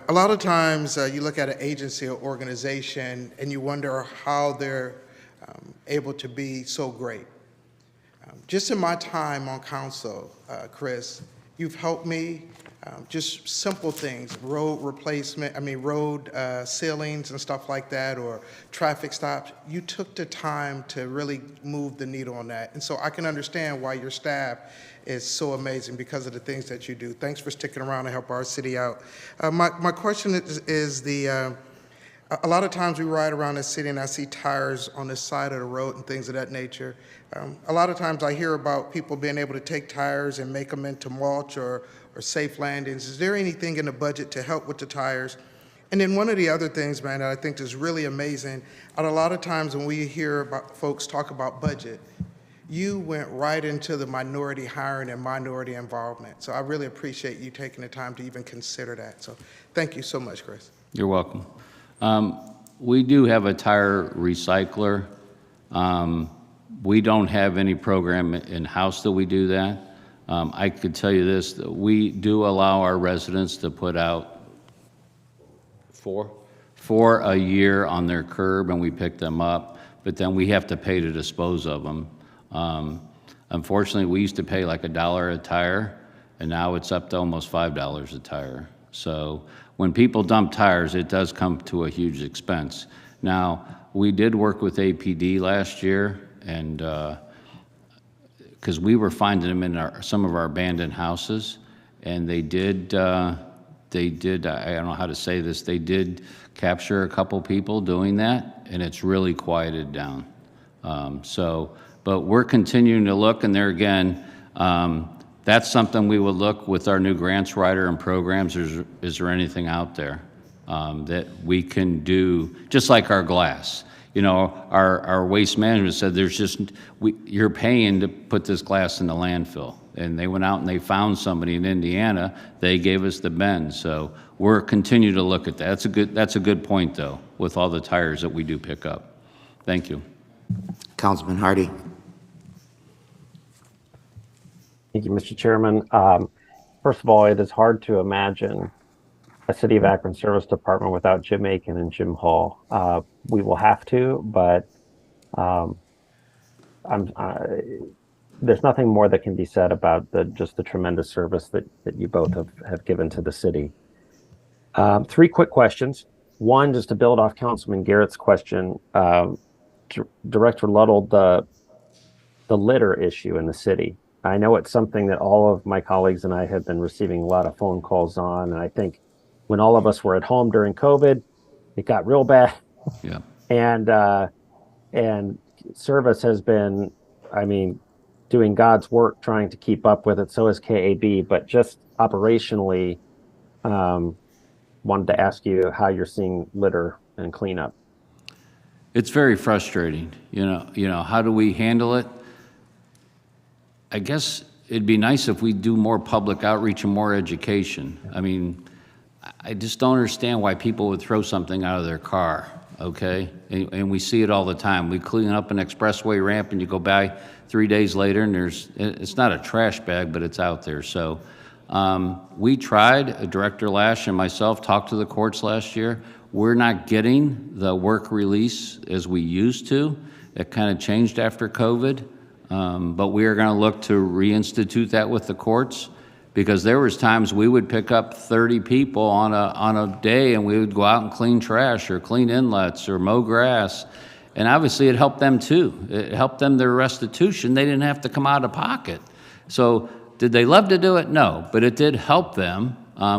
A lot of times you look at an agency or organization and you wonder how they're able to be so great. Just in my time on council, Chris, you've helped me. Just simple things, road replacement, road ceilings and stuff like that, or traffic stops. You took the time to really move the needle on that. And so I can understand why your staff is so amazing because of the things that you do. Thanks for sticking around to help our city out. My question is a lot of times we ride around the city and I see tires on the side of the road and things of that nature. A lot of times I hear about people being able to take tires and make them into mulch or safe landings. Is there anything in the budget to help with the tires? And then one of the other things, man, that I think is really amazing, a lot of times when we hear about folks talk about budget, you went right into the minority hiring and minority involvement. So I really appreciate you taking the time to even consider that. So thank you so much, Chris. You're welcome. We do have a tire recycler. We don't have any program in-house that we do that. I could tell you this, that we do allow our residents to put out four a year on their curb, and we pick them up, but then we have to pay to dispose of them. Unfortunately, we used to pay like $1 a tire, and now it's up to almost $5 a tire. So when people dump tires, it does come to a huge expense. Now, we did work with APD last year, and because we were finding them in some of our abandoned houses, and they did, I don't know how to say this, they did capture a couple people doing that, and it's really quieted down. But we're continuing to look, and there again, that's something we would look with our new grants writer and programs. Is there anything out there that we can do, just like our glass? You know, our waste management said you're paying to put this glass in the landfill. And they went out and they found somebody in Indiana. They gave us the bin. So we're continuing to look at that. That's a good point, though, with all the tires that we do pick up. Thank you. Councilman Hardy. Thank you, Mr. Chairman. First of all, it is hard to imagine a City of Akron Service Department without Jim Aiken and Jim Hall. We will have to, but there's nothing more that can be said about just the tremendous service that you both have given to the city. 3 quick questions. One, just to build off Councilman Garrett's question, Director Luddle, the litter issue in the city. I know it's something that all of my colleagues and I have been receiving a lot of phone calls on, and I think when all of us were at home during COVID, it got real bad. Yeah. And service has been, doing God's work trying to keep up with it. So is KAB, but just operationally, wanted to ask you how you're seeing litter and cleanup. It's very frustrating. You know, how do we handle it? I guess it'd be nice if we do more public outreach and more education. I mean, I just don't understand why people would throw something out of their car, okay? And we see it all the time. We clean up an expressway ramp and you go by 3 days later and it's not a trash bag, but it's out there. So we tried, Director Lash and myself talked to the courts last year. We're not getting the work release as we used to. It kind of changed after COVID. But we are going to look to reinstitute that with the courts, because there was times we would pick up 30 people on a day and we would go out and clean trash or clean inlets or mow grass. And obviously it helped them too. It helped them their restitution. They didn't have to come out of pocket. So did they love to do it? No, but it did help them.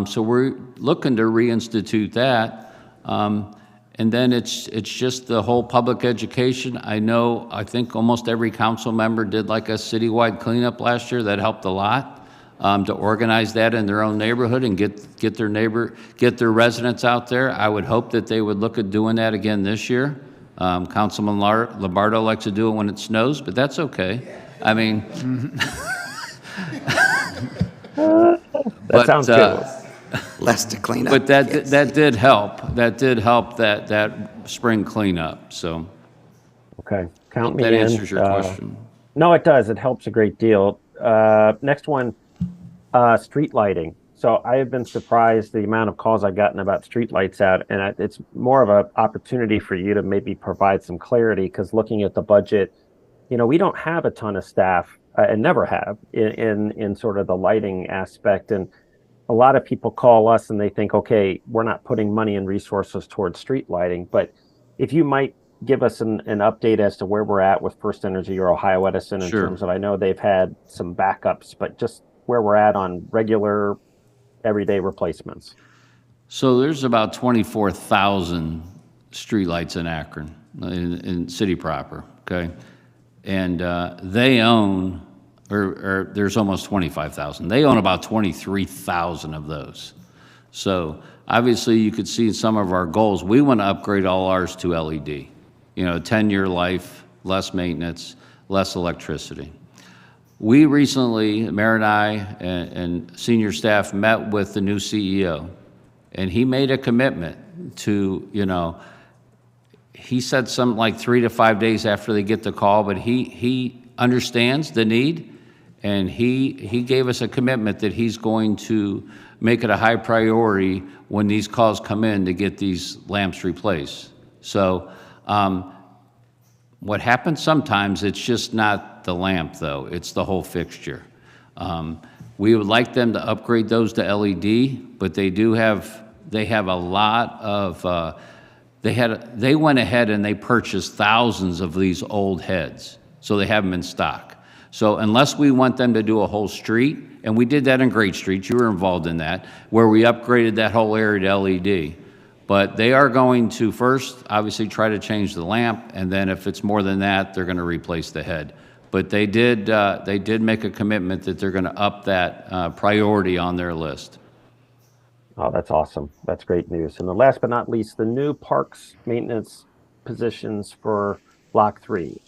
So we're looking to reinstitute that. And then it's just the whole public education. I think almost every council member did like a citywide cleanup last year. That helped a lot. To organize that in their own neighborhood and get their residents out there. I would hope that they would look at doing that again this year. Councilman Lombardo likes to do it when it snows, but that's okay. I mean, that sounds good. Less to clean up. But that did help. That did help that spring cleanup. So. Okay, count me in. That answers your question. No, it does. It helps a great deal. Next one. Street lighting. So I have been surprised the amount of calls I've gotten about street lights out, and it's more of an opportunity for you to maybe provide some clarity, because looking at the budget, we don't have a ton of staff and never have in sort of the lighting aspect. And a lot of people call us and they think, okay, we're not putting money and resources towards street lighting. But if you might give us an update as to where we're at with First Energy or Ohio Edison in terms of, I know they've had some backups, but just where we're at on regular, everyday replacements. So there's about 24,000 streetlights in Akron, in city proper, okay? And they own, or there's almost 25,000. They own about 23,000 of those. So obviously you could see some of our goals. We want to upgrade all ours to LED. 10-year life, less maintenance, less electricity. We recently, Mayor and I and senior staff met with the new CEO, and he made a commitment to, he said something like 3 to 5 days after they get the call, but he understands the need, and he gave us a commitment that he's going to make it a high priority when these calls come in to get these lamps replaced. So what happens sometimes, it's just not the lamp though, it's the whole fixture. We would like them to upgrade those to LED, but they have a lot of, they went ahead and they purchased thousands of these old heads, so they have them in stock. So unless we want them to do a whole street, and we did that in Great Street, you were involved in that, where we upgraded that whole area to LED. But they are going to first, obviously, try to change the lamp, and then if it's more than that, they're going to replace the head. But they did make a commitment that they're going to up that priority on their list. Oh, that's awesome. That's great news. And the last but not least, the new parks maintenance positions for Block 3.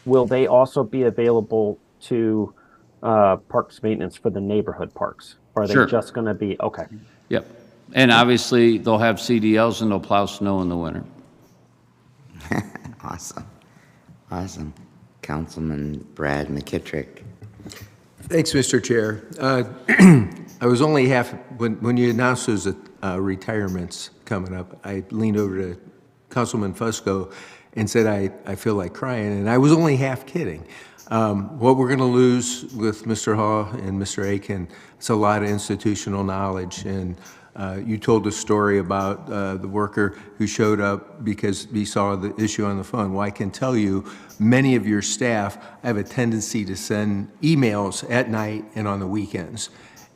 Will they also be available to parks maintenance for the neighborhood parks? Or are they just going to be, okay. Yep. And obviously, they'll have CDLs and they'll plow snow in the winter. Awesome. Councilman Brad McKittrick. Thanks, Mr. Chair. I was only when you announced those retirements coming up, I leaned over to Councilman Fusco and said, I feel like crying, and I was only half kidding. What we're going to lose with Mr. Hall and Mr. Aiken, it's a lot of institutional knowledge, and you told a story about the worker who showed up because he saw the issue on the phone. Well, I can tell you, many of your staff have a tendency to send emails at night and on the weekends.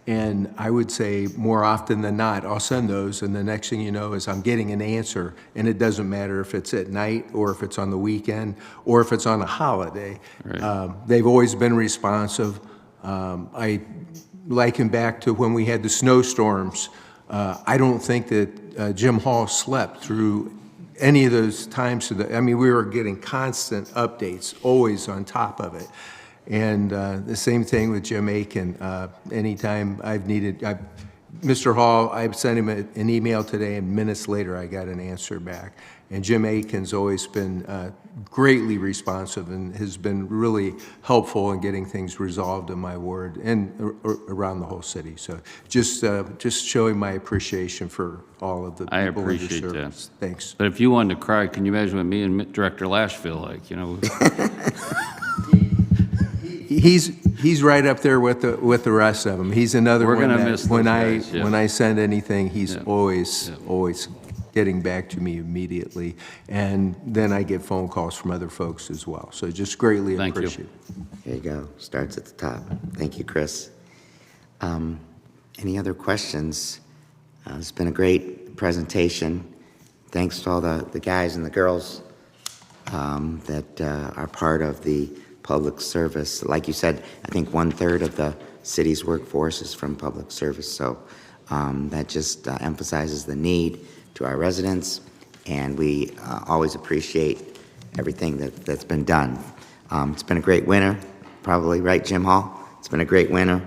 And I would say more often than not, I'll send those, and the next thing you know is I'm getting an answer, and it doesn't matter if it's at night or if it's on the weekend or if it's on a holiday. Right. They've always been responsive. I liken back to when we had the snowstorms. I don't think that Jim Hall slept through any of those times. I mean, we were getting constant updates, always on top of it. And the same thing with Jim Aiken. Anytime I've needed, Mr. Hall, I sent him an email today, and minutes later I got an answer back. And Jim Aiken's always been greatly responsive and has been really helpful in getting things resolved in my ward and around the whole city. So just showing my appreciation for all of the people I in the appreciate service. that. Thanks. But if you wanted to cry, can you imagine what me and Director Lash feel like, you know? He's right up there with the rest of them. He's another We're one gonna that miss when those guys, yeah. when I send anything, he's always getting back to me immediately. And then I get phone calls from other folks as well. So just greatly appreciate it. There you go. Starts at the top. Thank you, Chris. Any other questions? It's been a great presentation. Thanks to all the guys and the girls that are part of the public service. Like you said, I think 1/3 of the city's workforce is from public service. So that just emphasizes the need to our residents, and we always appreciate everything that's been done. It's been a great winter, probably, right, Jim Hall? It's been a great winter.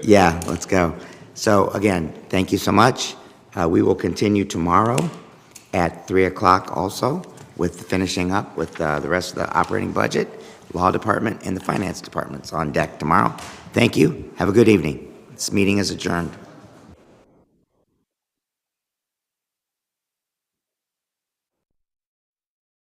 Yeah, let's go. So again, thank you so much. We will continue tomorrow at 3 o'clock also with finishing up with the rest of the operating budget, law department, and the finance department's on deck tomorrow. Thank you. Have a good evening. This meeting is adjourned.